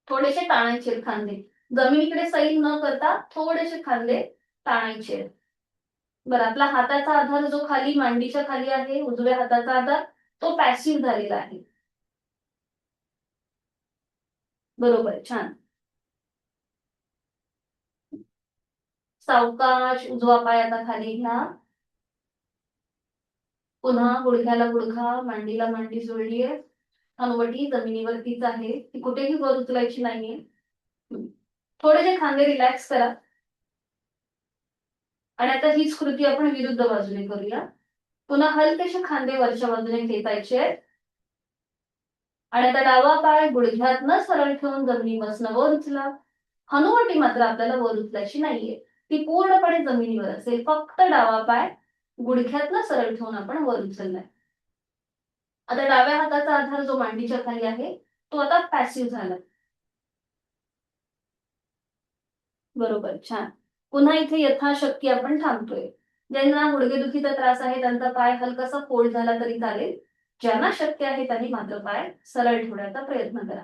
थोडेसे ताणायचे खांदे, जमिनीकडे सैल न करता थोडेसे खांदे ताणायचे. बरं, आपला हाताचा आधार जो खाली मांडीच्या खाली आहे, उजव्या हाताचा आधार, तो पॅसिव्ह झालेला आहे. बरोबर, छान. सावकाश उजवा पाय आता खाली घ्या. पुन्हा गुडघ्याला गुडघा, मांडीला मांडी जोडलीये, हनुवटी जमिनीवरतीच आहे, ती कुठेही वर उचलायची नाहीये. थोडेसे खांदे रिलॅक्स करा आणि आता हीच कृती आपण विरुद्ध बाजूने करूया. पुन्हा हलकेसे खांदे वरच्या बाजूने खेचायचे आणि आता डावा पाय गुडघ्यातनं सरळ ठेवून जमिनीपासून वर उचला. हनुवटी मात्र आपल्याला वर उचलायची नाहीये, ती पूर्णपणे जमिनीवर असेल. फक्त डावा पाय गुडघ्यातनं सरळ ठेवून आपण वर उचललाय. आता डाव्या हाताचा आधार जो मांडीच्या खाली आहे तो आता पॅसिव्ह झाला. बरोबर, छान. पुन्हा इथे यथाशक्ती आपण थांबतोय. ज्यांना गुडघेदुखीचा त्रास आहे त्यांचा पाय हलकासा फोल्ड झाला तरी चालेल. ज्यांना शक्य आहे त्यांनी मात्र पाय सरळ ठेवण्याचा प्रयत्न करा.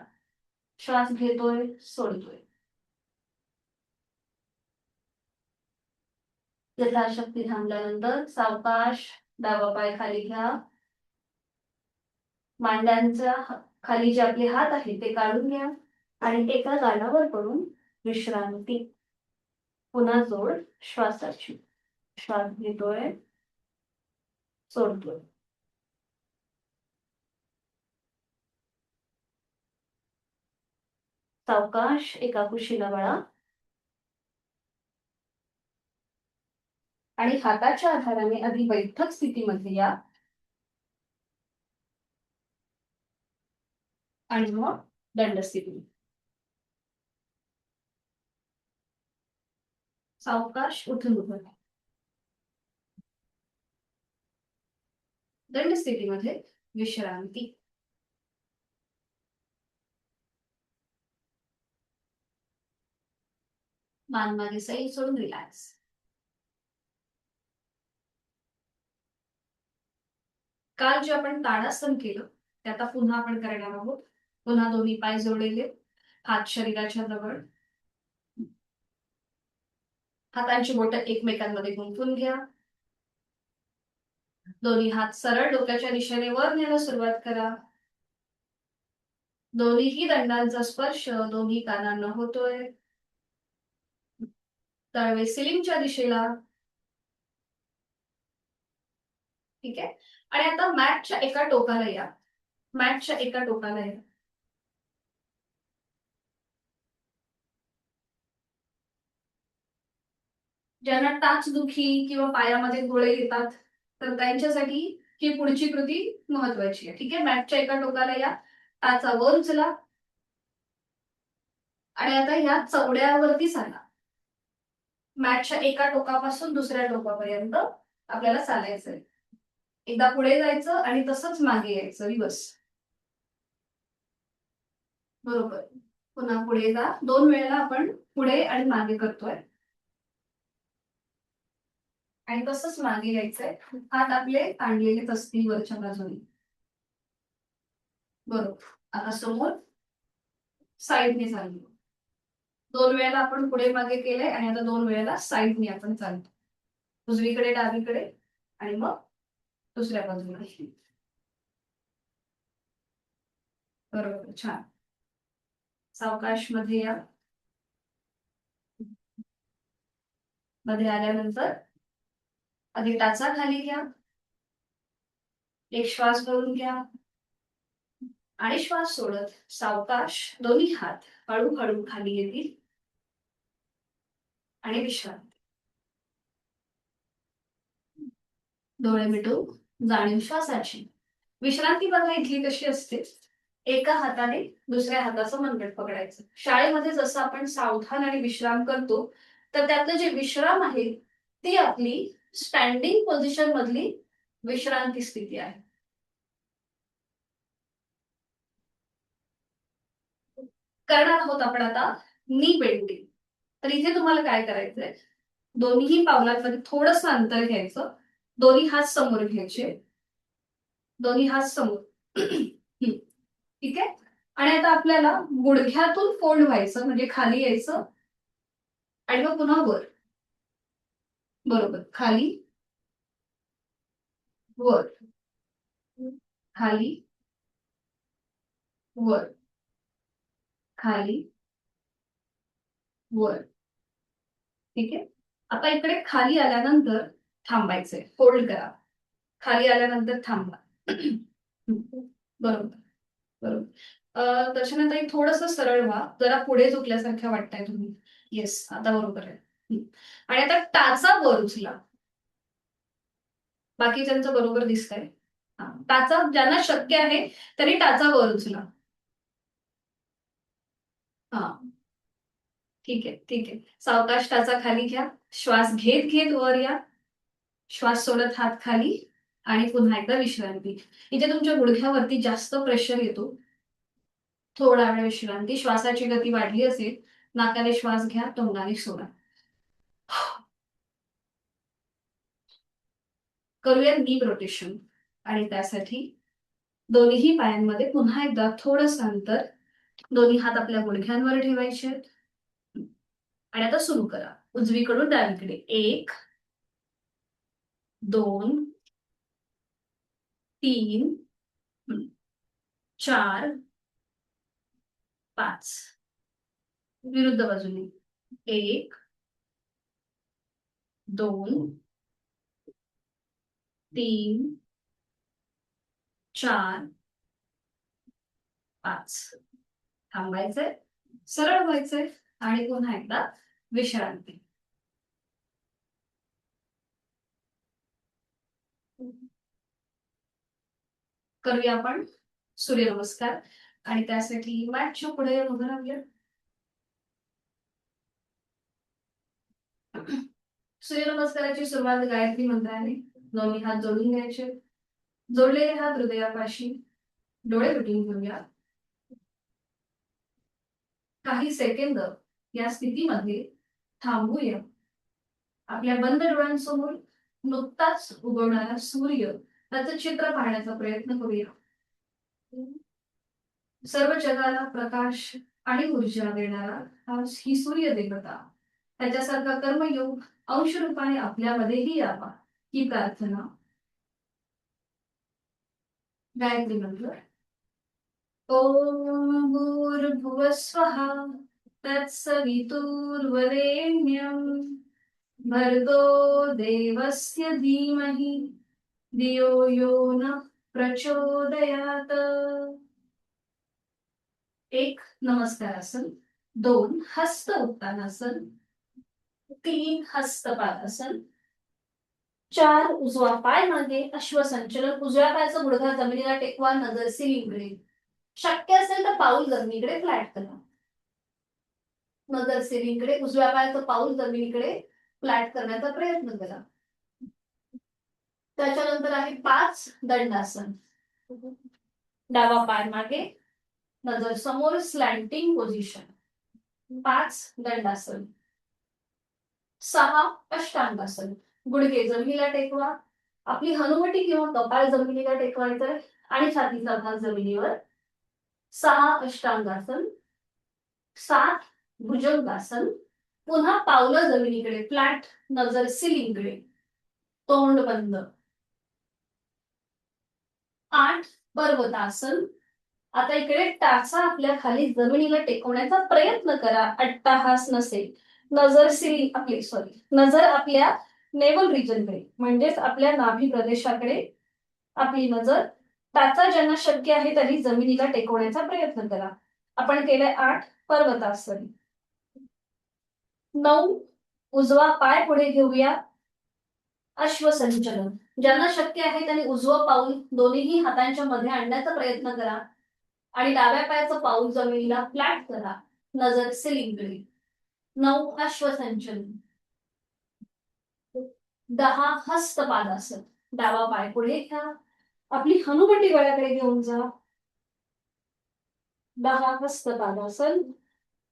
श्वास घेतोय, सोडतोय. यथाशक्ती थांबल्यानंतर सावकाश डावा पाय खाली घ्या. मांड्यांच्या खाली जे आपले हात आहेत ते काढून घ्या आणि एका गालावर पडून विश्रांती. पुन्हा जोड श्वासाची. श्वास घेतोय, सोडतोय. सावकाश एका कुशीला वळा आणि हाताच्या आधाराने आधी बैठक स्थितीमध्ये या आणि मग दंड स्थिती. सावकाश उठून उभं राहा. दंड स्थितीमध्ये विश्रांती. मान मागे सैल सोडून रिलॅक्स. काल जे आपण ताडासन केलं ते आता पुन्हा आपण करणार आहोत. पुन्हा दोन्ही पाय जोडलेले, हात शरीराच्या जवळ, हातांची बोटं एकमेकांमध्ये गुंफून घ्या. दोन्ही हात सरळ डोक्याच्या दिशेने वर नेण्यास सुरुवात करा. दोन्हीही दंडांचा स्पर्श दोन्ही कानांना होतोय. तळवे सिलिंगच्या दिशेला. ठीक आहे. आणि आता मॅटच्या एका टोकाला या. मॅटच्या एका टोकाला या. ज्यांना टाचदुखी किंवा पायामध्ये गोळे येतात तर त्यांच्यासाठी ही पुढची कृती महत्वाची आहे. ठीक आहे. मॅटच्या एका टोकाला या. टाचा वर उचला आणि आता ह्या चवड्यावरती सांगा. मॅटच्या एका टोकापासून दुसऱ्या टोकापर्यंत आपल्याला चालायचंय. एकदा पुढे जायचं आणि तसंच मागे यायचं रिवर्स. बरोबर. पुन्हा पुढे जा. 2 वेळेला आपण पुढे आणि मागे करतोय आणि तसंच मागे यायचंय. हात आपले ताणलेले असतील वरच्या बाजूने. बरोबर. आता समोर साईडने चालू. 2 वेळेला आपण पुढे मागे केलंय आणि आता 2 वेळेला साईडने आपण चालतो. उजवीकडे डावीकडे आणि मग दुसऱ्या बाजूला. बरोबर. छान. सावकाश मध्ये या. मध्ये आल्यानंतर आधी टाचा खाली घ्या. एक श्वास भरून घ्या आणि श्वास सोडत सावकाश दोन्ही हात हळूहळू खाली येतील आणि विश्रांती. डोळे मिटून जाणीव श्वासाची. विश्रांती बघा इथली कशी असते. एका हाताने दुसऱ्या हाताचं मनगट पकडायचं. शाळेमध्ये जसं आपण सावधान आणि विश्राम करतो तर त्यातलं जे विश्राम आहे ती आपली स्टँडिंग पोझिशन मधली विश्रांती स्थिती आहे. करणार आहोत आपण आता नी बेंडिंग. तर इथे तुम्हाला काय करायचंय, दोन्ही पावलांमध्ये थोडंसं अंतर घ्यायचं. दोन्ही हात समोर घ्यायचे. दोन्ही हात समोर. ठीक आहे. आणि आता आपल्याला गुडघ्यातून फोल्ड व्हायचं म्हणजे खाली यायचं आणि मग पुन्हा वर. बरोबर. खाली वर, खाली वर, खाली वर. ठीक आहे. आता इकडे खाली आल्यानंतर थांबायचंय. फोल्ड करा. खाली आल्यानंतर थांबा. बरोबर. बरोबर. दर्शनाताई थोडंसं सरळ व्हा. जरा पुढे झुकल्यासारख्या वाटताय तुम्ही. येस, आता बरोबर आहे. आणि आता टाचा वर उचला. बाकीच्यांचं बरोबर दिसतंय. टाचा ज्यांना शक्य आहे तरी टाचा वर उचला. हा, ठीक आहे. ठीक आहे. सावकाश टाचा खाली घ्या. श्वास घेत घेत वर या. श्वास सोडत हात खाली आणि पुन्हा एकदा विश्रांती. इथे तुमच्या गुडघ्यावरती जास्त प्रेशर येतो. थोडा वेळ विश्रांती. श्वासाची गती वाढली असेल, नाकाने श्वास घ्या, तोंडाने सोडा. करूया नी रोटेशन. आणि त्यासाठी दोन्ही पायांमध्ये पुन्हा एकदा थोडंसं अंतर. दोन्ही हात आपल्या गुडघ्यांवर ठेवायचे आणि आता सुरू करा. उजवीकडून डावीकडे. 1 2 3 4 5. विरुद्ध बाजूने 1 2 3 4 5. थांबायचंय, सरळ व्हायचंय आणि पुन्हा एकदा विश्रांती. करूया आपण सूर्यनमस्कार आणि त्यासाठी मॅटच्या पुढे उभं राहूया. सूर्यनमस्काराची सुरुवात गायत्री मंत्राने. दोन्ही हात जोडून घ्यायचे, जोडलेले हात हृदयापाशी, डोळे मिटून घेऊया. काही सेकंद या स्थितीमध्ये थांबूया. आपल्या बंद डोळ्यांसमोर नुकताच उगवणारा सूर्य त्याचं चित्र पाहण्याचा प्रयत्न करूया. सर्व जगाला प्रकाश आणि ऊर्जा देणारा ही सूर्य देवता, त्याच्यासारखा कर्मयोग अंश रूपाने आपल्यामध्येही यावा ही प्रार्थना. गायत्री मंत्र. ओम भूर्भुवस्वः तत्सवितुर्वरेण्यं भर्गो देवस्य धीमहि धियो यो नः प्रचोदयात्. 1 नमस्कारासन, 2 हस्त उत्तानासन, 3 हस्तपादासन, 4 उजवा पाय मागे अश्वसंचलन. उजव्या पायाचा गुडघा जमिनीला टेकवा, नजर सिलिंगकडे. शक्य असेल तर पाऊल जमिनीकडे फ्लॅट करा. नजर सिलिंगकडे, उजव्या पायाचं पाऊल जमिनीकडे फ्लॅट करण्याचा प्रयत्न करा. त्याच्यानंतर आहे 5 दंडासन. डावा पाय मागे, नजर समोर, स्लॅन्टिंग पोझिशन. 5 दंडासन. 6 अष्टांगासन. गुडघे जमिनीला टेकवा, आपली हनुवटी किंवा कपाळ जमिनीला टेकवायचंय आणि छातीचा भाग जमिनीवर. 6 अष्टांगासन. 7 भुजंगासन. पुन्हा पावलं जमिनीकडे फ्लॅट, नजर सिलिंगकडे, तोंड बंद. 8 पर्वतासन. आता इकडे टाचा आपल्या खाली जमिनीला टेकवण्याचा प्रयत्न करा, अट्टाहास नसेल. नजर नजर आपल्या नेवल रिजनकडे म्हणजेच आपल्या नाभी प्रदेशाकडे आपली नजर. टाचा ज्यांना शक्य आहे त्यांनी जमिनीला टेकवण्याचा प्रयत्न करा. आपण केलंय 8 पर्वतासन. 9 उजवा पाय पुढे घेऊया, अश्वसंचलन. ज्यांना शक्य आहे त्यांनी उजवं पाऊल दोन्ही हातांच्या मध्ये आणण्याचा प्रयत्न करा आणि डाव्या पायाचं पाऊल जमिनीला फ्लॅट करा, नजर सिलिंगकडे. 9 अश्वसंचलन. 10 हस्तपादासन. डावा पाय पुढे घ्या, आपली हनुवटी गळ्याकडे घेऊन जा. 10 हस्तपादासन.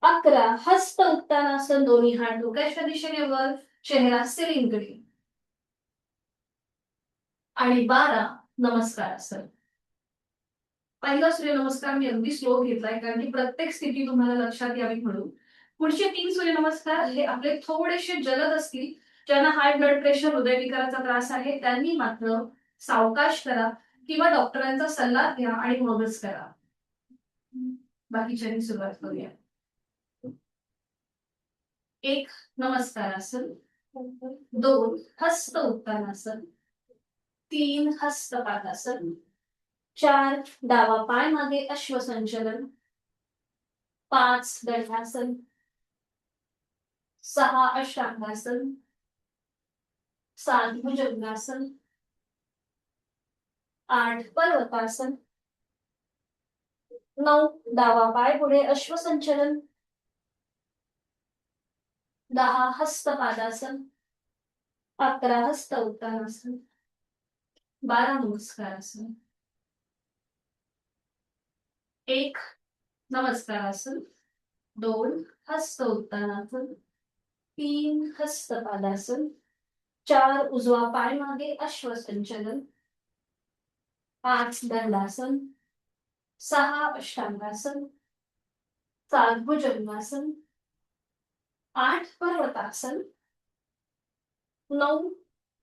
11 हस्त उत्तानासन. दोन्ही हात डोक्याच्या दिशेने वर, चेहरा सिलिंगकडे. आणि 12 नमस्कारासन. पहिला सूर्यनमस्कार मी अगदी स्लो घेतलाय कारण की प्रत्येक स्थिती तुम्हाला लक्षात यावी म्हणून. पुढचे 3 सूर्यनमस्कार हे आपले थोडेसे जलद असतील. ज्यांना हाय ब्लड प्रेशर, हृदयविकाराचा त्रास आहे त्यांनी मात्र सावकाश करा किंवा डॉक्टरांचा सल्ला घ्या आणि मगच करा. बाकीच्यांनी सुरुवात करूया. 1 नमस्कारासन. 2 हस्त उत्तानासन. 3 हस्तपादासन. 4 डावा पाय मागे अश्वसंचलन. 5 दंडासन. 6 अष्टांगासन. 7 भुजंगासन. 8 पर्वतासन. 9 डावा पाय पुढे अश्वसंचलन. 10 हस्तपादासन. 11 हस्त उत्तानासन. 12 नमस्कारासन. 1 नमस्कारासन. 2 हस्त उत्तानासन. 3 हस्तपादासन. 4 उजवा पाय मागे अश्वसंचलन. 5 दंडासन. 6 अष्टांगासन. 7 भुजंगासन. 8 पर्वतासन. 9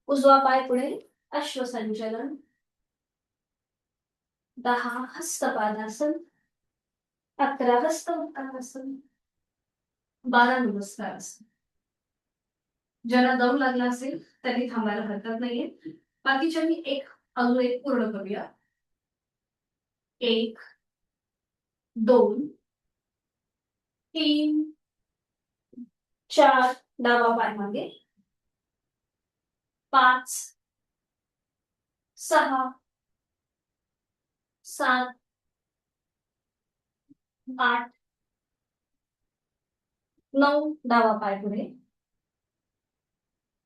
उजवा पाय पुढे, अश्वसंचलन. 10 हस्तपादासन. 11 हस्त उत्तानासन. 12 नमस्कार आसन. ज्यांना दम लागला असेल त्यांनी थांबायला हरकत नाहीये. बाकीच्यांनी अजून एक पूर्ण करूया. 1, 2, 3, 4, डावा पाय मागे. 5, 6, 7, 8, 9, डावा पाय पुढे.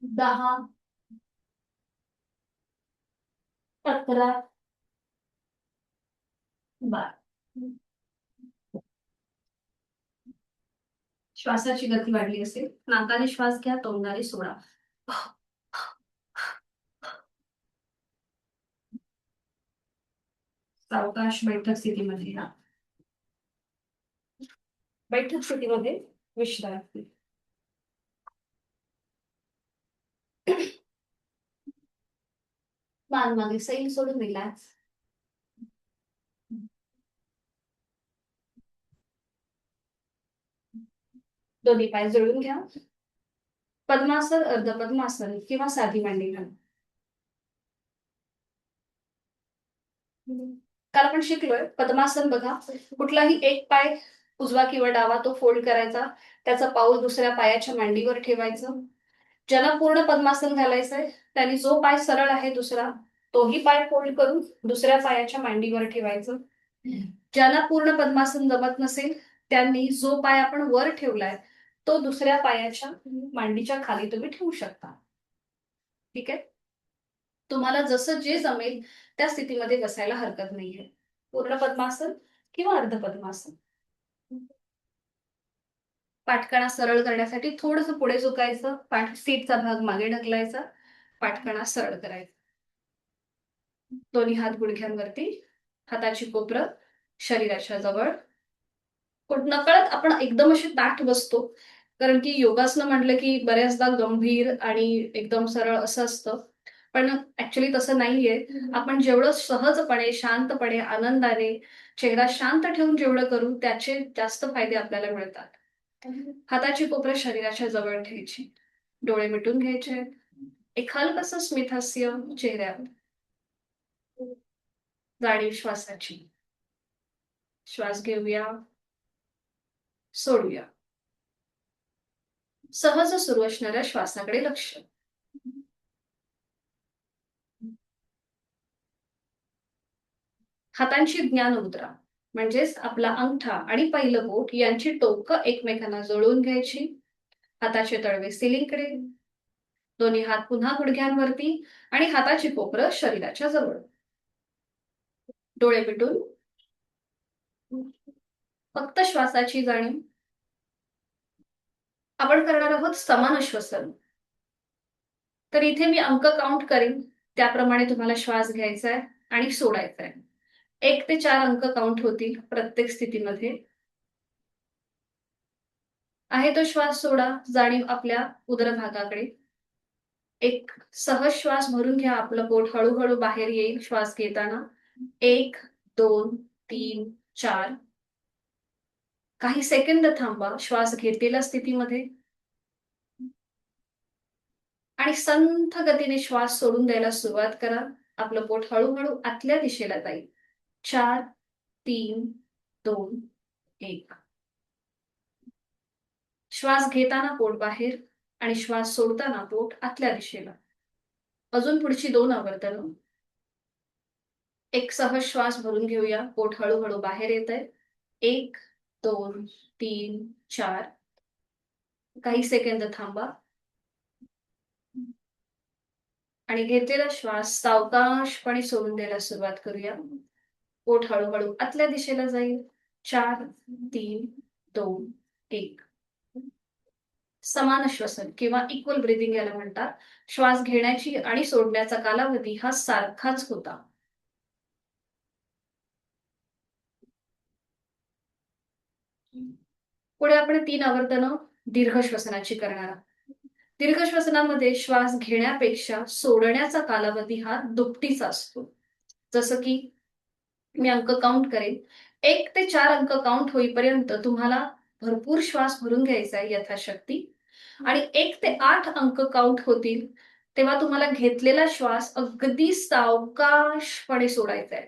10, 11, 12. श्वासाची गती वाढली असेल, नाकाने श्वास घ्या, तोंडाने सोडा. सावकाश बैठक स्थितीमध्ये या. बैठक स्थितीमध्ये विश्रांती. मान मागे सैल सोडून रिलॅक्स. दोन्ही पाय जोडून घ्या. पद्मासन, अर्ध पद्मासन किंवा साधी मांडी घाला. काल आपण शिकलोय पद्मासन. बघा, कुठलाही एक पाय उजवा किंवा डावा तो फोल्ड करायचा, त्याचा पाऊल दुसऱ्या पायाच्या मांडीवर ठेवायचं. ज्यांना पूर्ण पद्मासन घालायचंय त्यांनी जो पाय सरळ आहे दुसरा, तोही पाय फोल्ड करून दुसऱ्या पायाच्या मांडीवर ठेवायचं. ज्यांना पूर्ण पद्मासन जमत नसेल त्यांनी जो पाय आपण वर ठेवलाय तो दुसऱ्या पायाच्या मांडीच्या खाली तुम्ही ठेवू शकता. ठीक आहे. तुम्हाला जसं जे जमेल त्या स्थितीमध्ये बसायला हरकत नाहीये. पूर्ण पद्मासन किंवा अर्ध पद्मासन. पाठकणा सरळ करण्यासाठी थोडस पुढे झुकायचं, सीटचा भाग मागे ढकलायचा, पाठकणा सरळ करायचा. दोन्ही हात गुडघ्यांवरती, हाताची कोपरं शरीराच्या जवळ. नकळत आपण एकदम अशी ताठ बसतो, कारण की योगासनं म्हटलं की बऱ्याचदा गंभीर आणि एकदम सरळ असं असतं, पण ऍक्च्युली तसं नाहीये. आपण जेवढं सहजपणे, शांतपणे, आनंदाने, चेहरा शांत ठेवून जेवढं करू त्याचे जास्त फायदे आपल्याला मिळतात. हाताची कोपरं शरीराच्या जवळ ठेवायची, डोळे मिटून घ्यायचे, एक हलकसं स्मितहास्य चेहऱ्यावर. जाणीव श्वासाची. श्वास घेऊया, सोडूया. सहज सुरू असणाऱ्या श्वासाकडे लक्ष. हातांची ज्ञान मुद्रा म्हणजेच आपला अंगठा आणि पहिलं बोट यांची टोकं एकमेकांना जोडून घ्यायची. हाताचे तळवे सिलिंगकडे, दोन्ही हात पुन्हा गुडघ्यांवरती आणि हाताची कोपरं शरीराच्या जवळ. डोळे मिटून फक्त श्वासाची जाणीव. आपण करणार आहोत समान श्वसन. तर इथे मी अंक काउंट करेन, त्याप्रमाणे तुम्हाला श्वास घ्यायचा आहे आणि सोडायचा आहे. 1 ते 4 अंक काउंट होतील प्रत्येक स्थितीमध्ये. आहे तो श्वास सोडा, जाणीव आपल्या उदर भागाकडे. एक सहज श्वास भरून घ्या, आपलं पोट हळूहळू बाहेर येईल श्वास घेताना. 1, 2, 3, 4. काही सेकंद थांबा श्वास घेतलेल्या स्थितीमध्ये आणि संथ गतीने श्वास सोडून द्यायला सुरुवात करा. आपलं पोट हळूहळू आतल्या दिशेला जाईल. 4, 3, 2, 1. श्वास घेताना पोट बाहेर आणि श्वास सोडताना पोट आतल्या दिशेला. अजून पुढची 2 आवर्तनं. एक सहज श्वास भरून घेऊया, पोट हळूहळू बाहेर येत आहे. 1, 2, 3, 4. काही सेकंद थांबा आणि घेतलेला श्वास सावकाशपणे सोडून द्यायला सुरुवात करूया. पोट हळूहळू आतल्या दिशेला जाईल. 4, 3, 2, 1. समान श्वसन किंवा इक्वल ब्रिदिंग याला म्हणतात. श्वास घेण्याची आणि सोडण्याचा कालावधी हा सारखाच होता. पुढे आपण 3 आवर्तनं दीर्घ श्वसनाची करणार आहोत. दीर्घ श्वसनामध्ये श्वास घेण्यापेक्षा सोडण्याचा कालावधी हा दुपटीचा असतो. जसं की मी अंक काउंट करेन. 1 ते 4 अंक काउंट होईपर्यंत तुम्हाला भरपूर श्वास भरून घ्यायचा आहे यथाशक्ती. आणि 1 ते 8 अंक काउंट होतील, तेव्हा तुम्हाला घेतलेला श्वास अगदी सावकाशपणे सोडायचा आहे.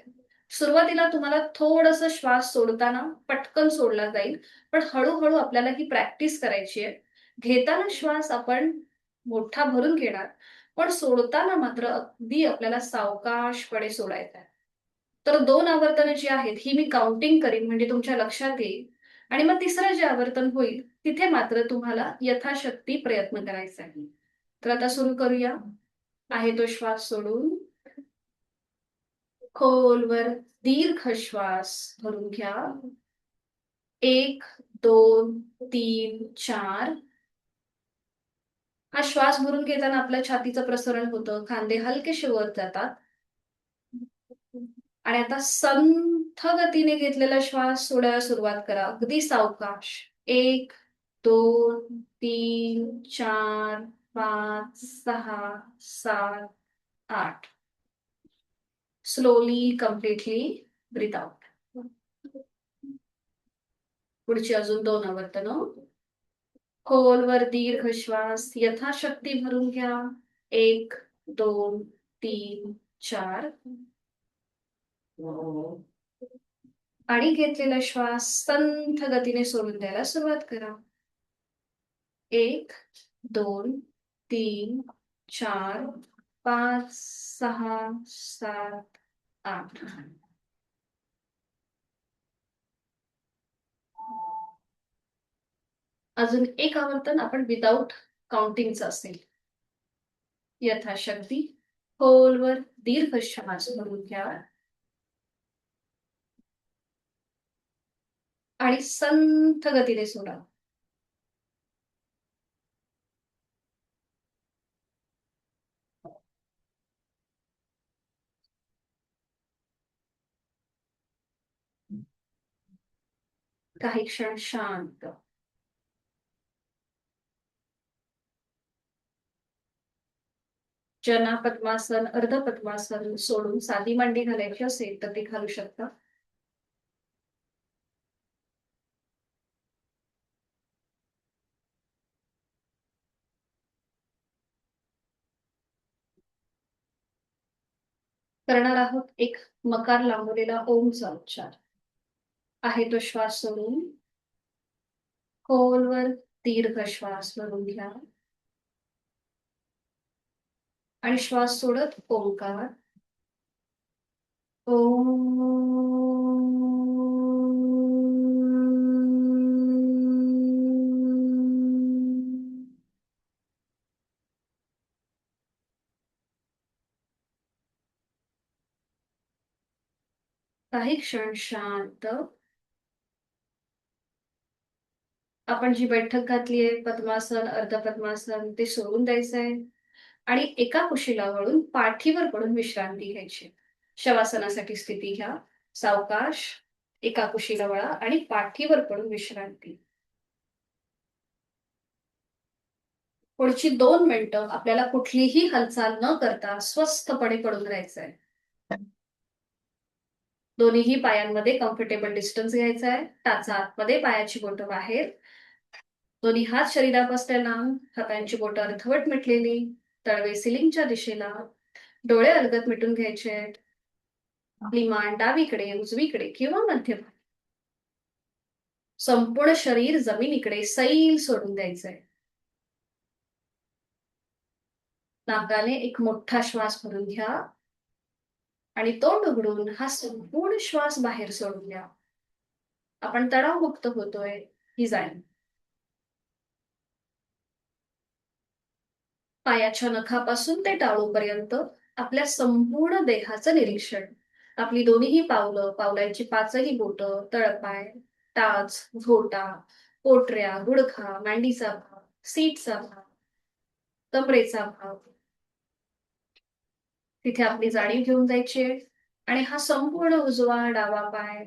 सुरुवातीला तुम्हाला थोडंसं श्वास सोडताना पटकन सोडला जाईल, पण हळू आपल्याला ही प्रॅक्टिस करायची आहे. घेताना श्वास आपण मोठा भरून घेणार, पण सोडताना मात्र अगदी आपल्याला सावकाशपणे सोडायचा आहे. तर 2 आवर्तनं जी आहेत, ही मी काउंटिंग करीन म्हणजे तुमच्या लक्षात येईल. आणि मग तिसरं जे आवर्तन होईल, तिथे मात्र तुम्हाला यथाशक्ती प्रयत्न करायचा आहे. तर आता सुरू करूया. आहे तो श्वास सोडून खोलवर दीर्घ श्वास भरून घ्या. 1, 2, 3, 4. हा श्वास भरून घेताना आपल्या छातीचं प्रसरण होतं, खांदे हलकेसे वर जातात. आणि आता संथ गतीने घेतलेला श्वास सोडायला सुरुवात करा. अगदी सावकाश. 1, 2, 3, 4, 5, 6, 7, 8. Slowly, completely breathe out. पुढची अजून 2 आवर्तनं. खोलवर दीर्घ श्वास यथाशक्ती भरून घ्या. 1, 2, 3, 4. आणि घेतलेला श्वास संथ गतीने सोडून द्यायला सुरुवात करा. 1, 2, 3, 4, 5, 6, 7, 8. अजून एक आवर्तन आपण विदाउट काउंटिंगचं असेल. यथाशक्ती खोलवर दीर्घ श्वास भरून घ्या आणि संथ गतीने सोडा. काही क्षण शांत. ज्यांना पद्मासन, अर्ध पद्मासन सोडून साधी मांडी घालायची असेल तर ते घालू शकता. करणार आहोत एक मकार लांबलेला ओमचा उच्चार. आहे तो श्वास सोडून खोलवर दीर्घ श्वास भरून घ्या आणि श्वास सोडत ओंकार. काही क्षण शांत. आपण जी बैठक घातली आहे पद्मासन, अर्ध पद्मासन, ते सोडून द्यायचं आहे आणि एका कुशीला वळून पाठीवर पडून विश्रांती घ्यायची. शवासनासाठी स्थिती घ्या. सावकाश एका कुशीला वळा आणि पाठीवर पडून विश्रांती. पुढची 2 मिनिटं आपल्याला कुठलीही हालचाल न करता स्वस्थपणे पडून राहायचंय. दोन्हीही पायांमध्ये कम्फर्टेबल डिस्टन्स घ्यायचा आहे. टाचा आतमध्ये, पायाची बोटं बाहेर. दोन्ही हात शरीरापासून लांब, हातांची बोटं अर्धवट मिटलेली, तळवे सिलिंगच्या दिशेला. डोळे अलगद मिटून घ्यायचे आहेत. आपली मान डावीकडे, उजवीकडे किंवा मध्यभागी. संपूर्ण शरीर जमिनीकडे सैल सोडून द्यायचंय. नाकाने एक मोठा श्वास भरून घ्या आणि तोंड उघडून हा संपूर्ण श्वास बाहेर सोडून द्या. आपण तणावमुक्त होतोय ही जाणीव. पायाच्या नखापासून ते टाळूपर्यंत आपल्या संपूर्ण देहाचं निरीक्षण. आपली दोन्हीही पावलं, पावलांची 5ही बोटं, तळपाय, टाच, घोटा, पोटऱ्या, गुडघा, मांडीचा भाग, सीटचा भाग, कमरेचा भाग. तिथे आपली जाणीव घेऊन जायची आणि हा संपूर्ण उजवा डावा पाय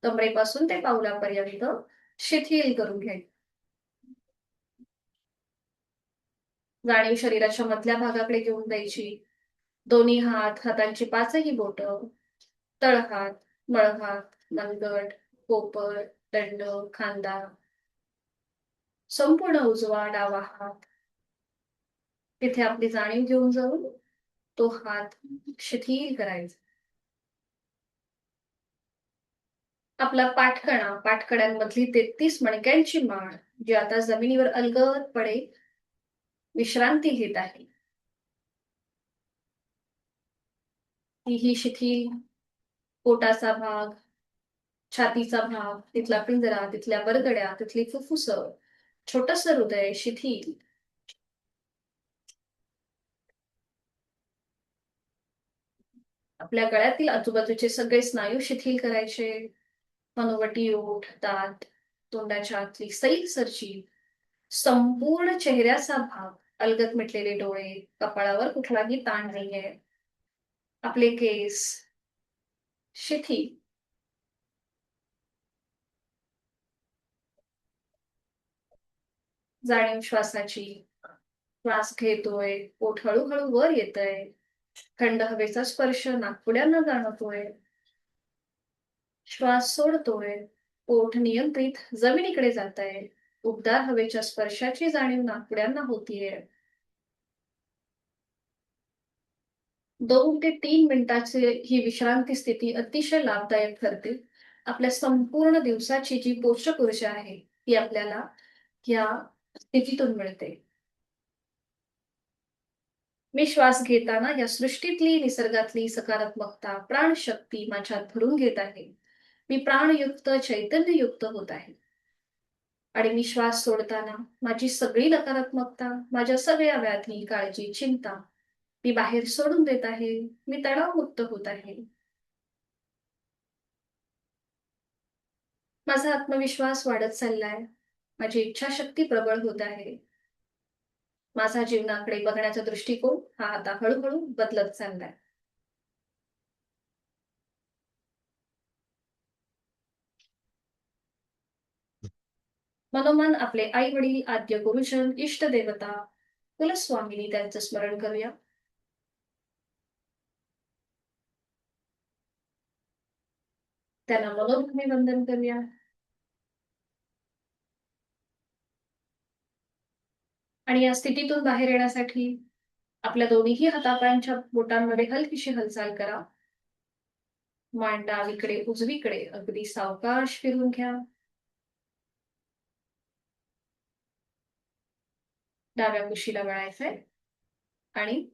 कमरेपासून ते पावलापर्यंत शिथिल करून घ्यायचा. जाणीव शरीराच्या मधल्या भागाकडे घेऊन द्यायची. दोन्ही हात, हातांची पाचही बोटं, तळहात, मळहात, मनगट, कोपर, दंड, खांदा, संपूर्ण उजवा डावा हात. तिथे आपली जाणीव घेऊन जाऊन तो हात शिथिल करायचा. आपला पाठकणा, पाठकड्यांमधली 33 मणक्यांची माळ जी आता जमिनीवर अलगदपणे विश्रांती घेत आहे, तीही शिथिल. पोटाचा भाग, छातीचा भाग, तिथला पिंजरा, तिथल्या बरगड्या, तिथली फुफ्फुस, छोटस हृदय शिथिल. आपल्या गळ्यातील आजूबाजूचे सगळे स्नायू शिथिल करायचे. मनोवटी ओठ, दात, तोंडाच्या आतली सैल सरची, संपूर्ण चेहऱ्याचा भाग, अलगद मिटलेले डोळे, कपाळावर कुठलाही ताण नाहीये, आपले केस शिथिल. जाणीव श्वासाची. श्वास घेतोय, पोट हळूहळू वर येतय, थंड हवेचा स्पर्श नाकपुड्यांना जाणवतोय. श्वास सोडतोय, पोट नियंत्रित जमिनीकडे जात आहे. उबदार हवेच्या स्पर्शाची जाणीव नाकपुड्यांना होतीये. 2 ते 3 मिनिटाची ही विश्रांती स्थिती अतिशय लाभदायक ठरते. आपल्या संपूर्ण दिवसाची जी पोषक ऊर्जा आहे ती आपल्याला या स्थितीतून मिळते. मी श्वास घेताना या सृष्टीतली, निसर्गातली सकारात्मकता, प्राणशक्ती माझ्यात भरून घेत आहे. मी प्राणयुक्त, चैतन्ययुक्त होत आहे. आणि मी श्वास सोडताना माझी सगळी नकारात्मकता, माझ्या सगळ्या व्याधी, काळजी, चिंता मी बाहेर सोडून देत आहे. मी तणावमुक्त होत आहे. माझा आत्मविश्वास वाढत चाललाय. माझी इच्छाशक्ती प्रबळ होत आहे. माझा जीवनाकडे बघण्याचा दृष्टिकोन हा आता हळूहळू बदलत चाललाय. मनोमन आपले आई वडील, आद्य गुरुजन, इष्ट देवता, कुलस्वामिनी त्यांचं स्मरण करूया. त्यांना मनोभावे वंदन करूया. आणि या स्थितीतून बाहेर येण्यासाठी आपल्या दोन्हीही हातापायांच्या बोटांमध्ये हलकीशी हालचाल करा. मान डावीकडे उजवीकडे अगदी सावकाश फिरून घ्या. डाव्या कुशीला वळायचंय आणि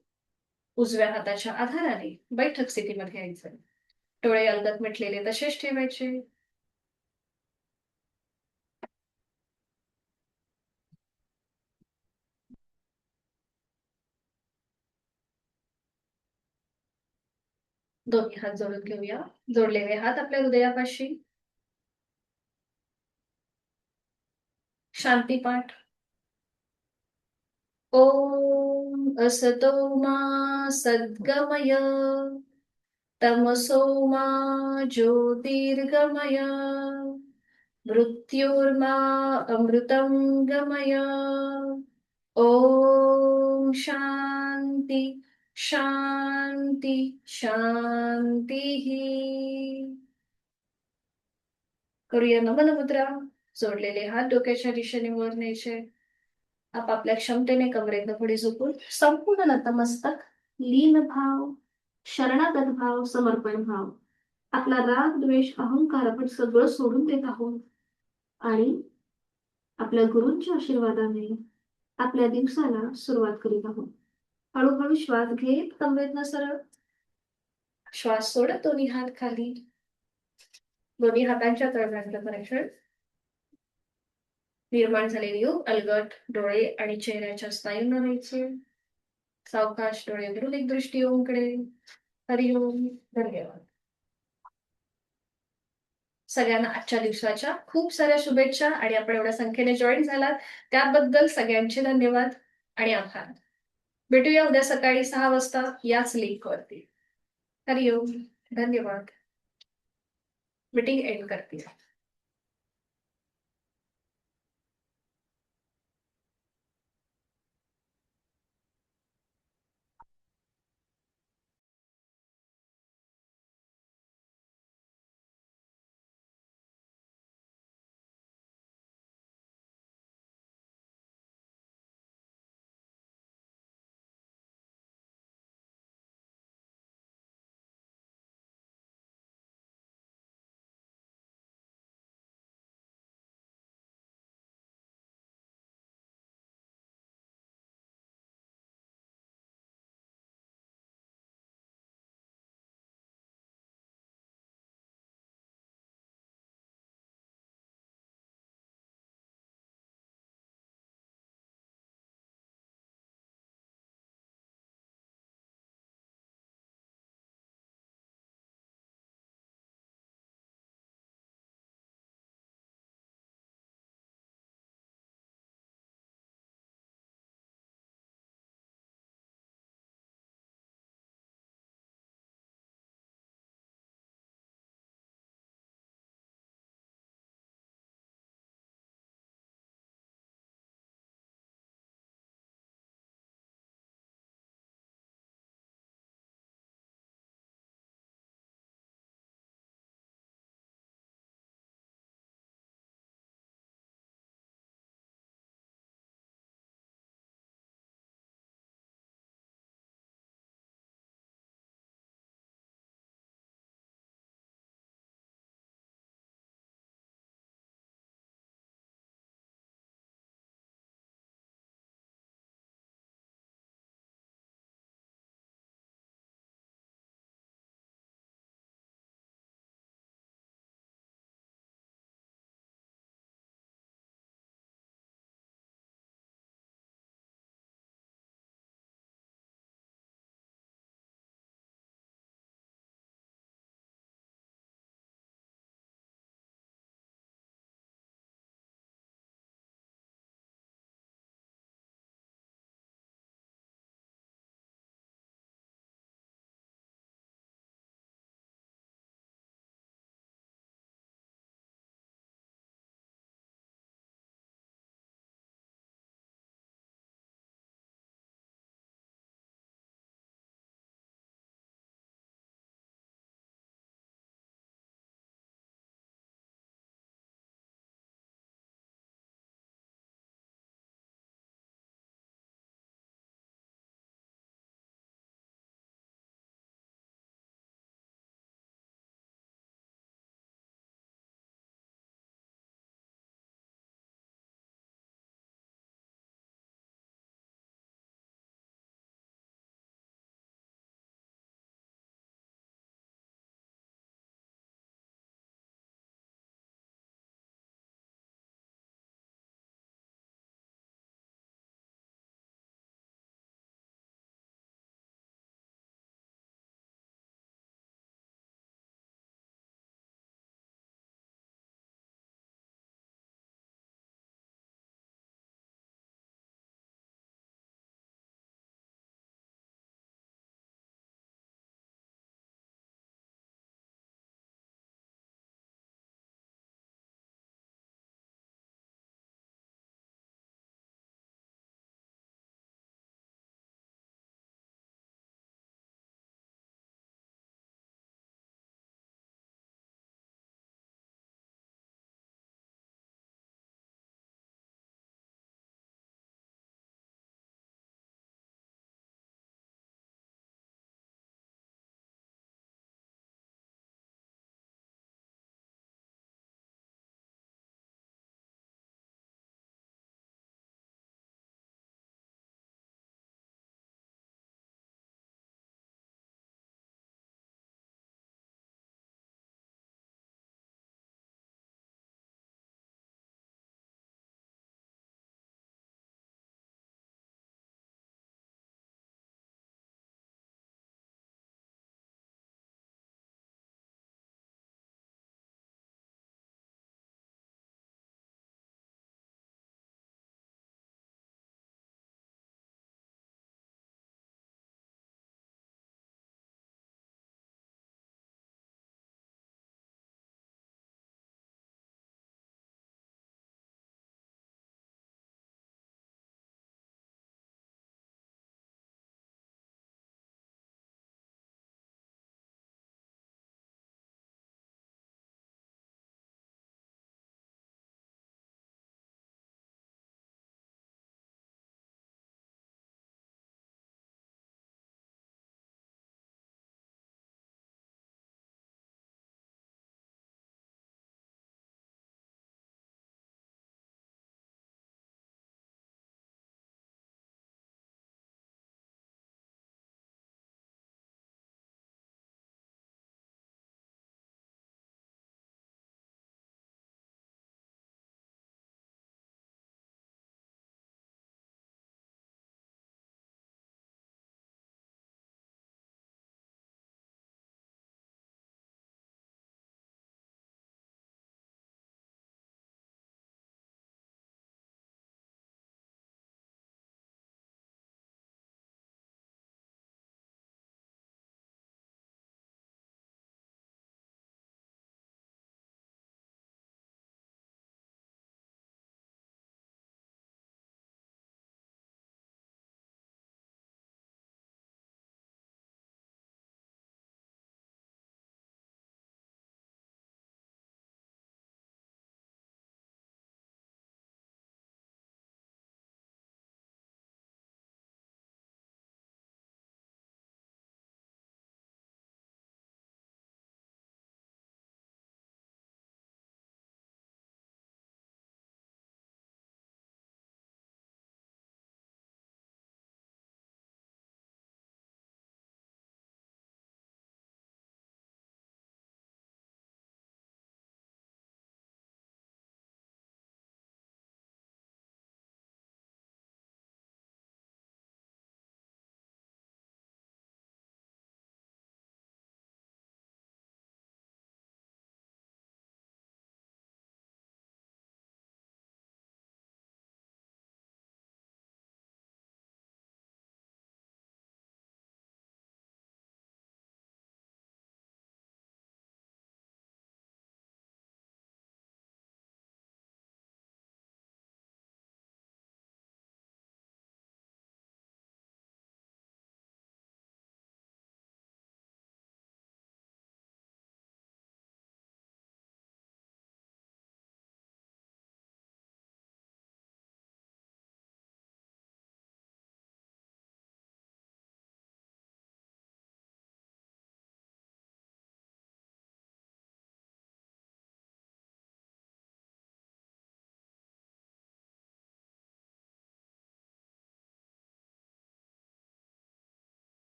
उजव्या हाताच्या आधाराने बैठक स्थितीमध्ये यायचंय. डोळे अलगद मिटलेले तसेच ठेवायचे. दोन्ही हात जोडून घेऊया. जोडलेले हात आपल्या हृदयापाशी. शांतीपाठ. ओम असतो मा सद्गमय, तमसो मा ज्योतिर्गमय, मृत्युर्मा अमृतं गमय. ओम शांती शांती शांती. करूया नमन मुद्रा. जोडलेले हात डोक्याच्या दिशेने वर न्यायचे. आपापल्या क्षमतेने कमरेतनं पुढे झोपून संपूर्ण नतमस्तक, लीन भाव, शरणागत भाव, समर्पण भाव, आपला राग, द्वेष, अहंकार आपण सगळं सोडून देत आहोत आणि आपल्या गुरूंच्या आशीर्वादाने आपल्या दिवसाला सुरुवात करीत आहोत. हळूहळू श्वास घेत कमरेतनं सरळ, श्वास सोडत दोन्ही हात खाली, दोन्ही हातांच्या तळव्यांचं कनेक्शन. निर्माण झालेली ऊब अलगट डोळे आणि चेहऱ्याच्या स्नायूंना न्यायचे. सावकाश डोळे उघडून एक दृष्टी ओमकडे. हरिओम. धन्यवाद. सगळ्यांना आजच्या दिवसाच्या खूप साऱ्या शुभेच्छा आणि आपण एवढ्या संख्येने जॉईन झालात त्याबद्दल सगळ्यांचे धन्यवाद आणि आभार. भेटूया उद्या सकाळी 6 वाजता याच लिंकवरती. हरिओम. धन्यवाद. मीटिंग एंड करते.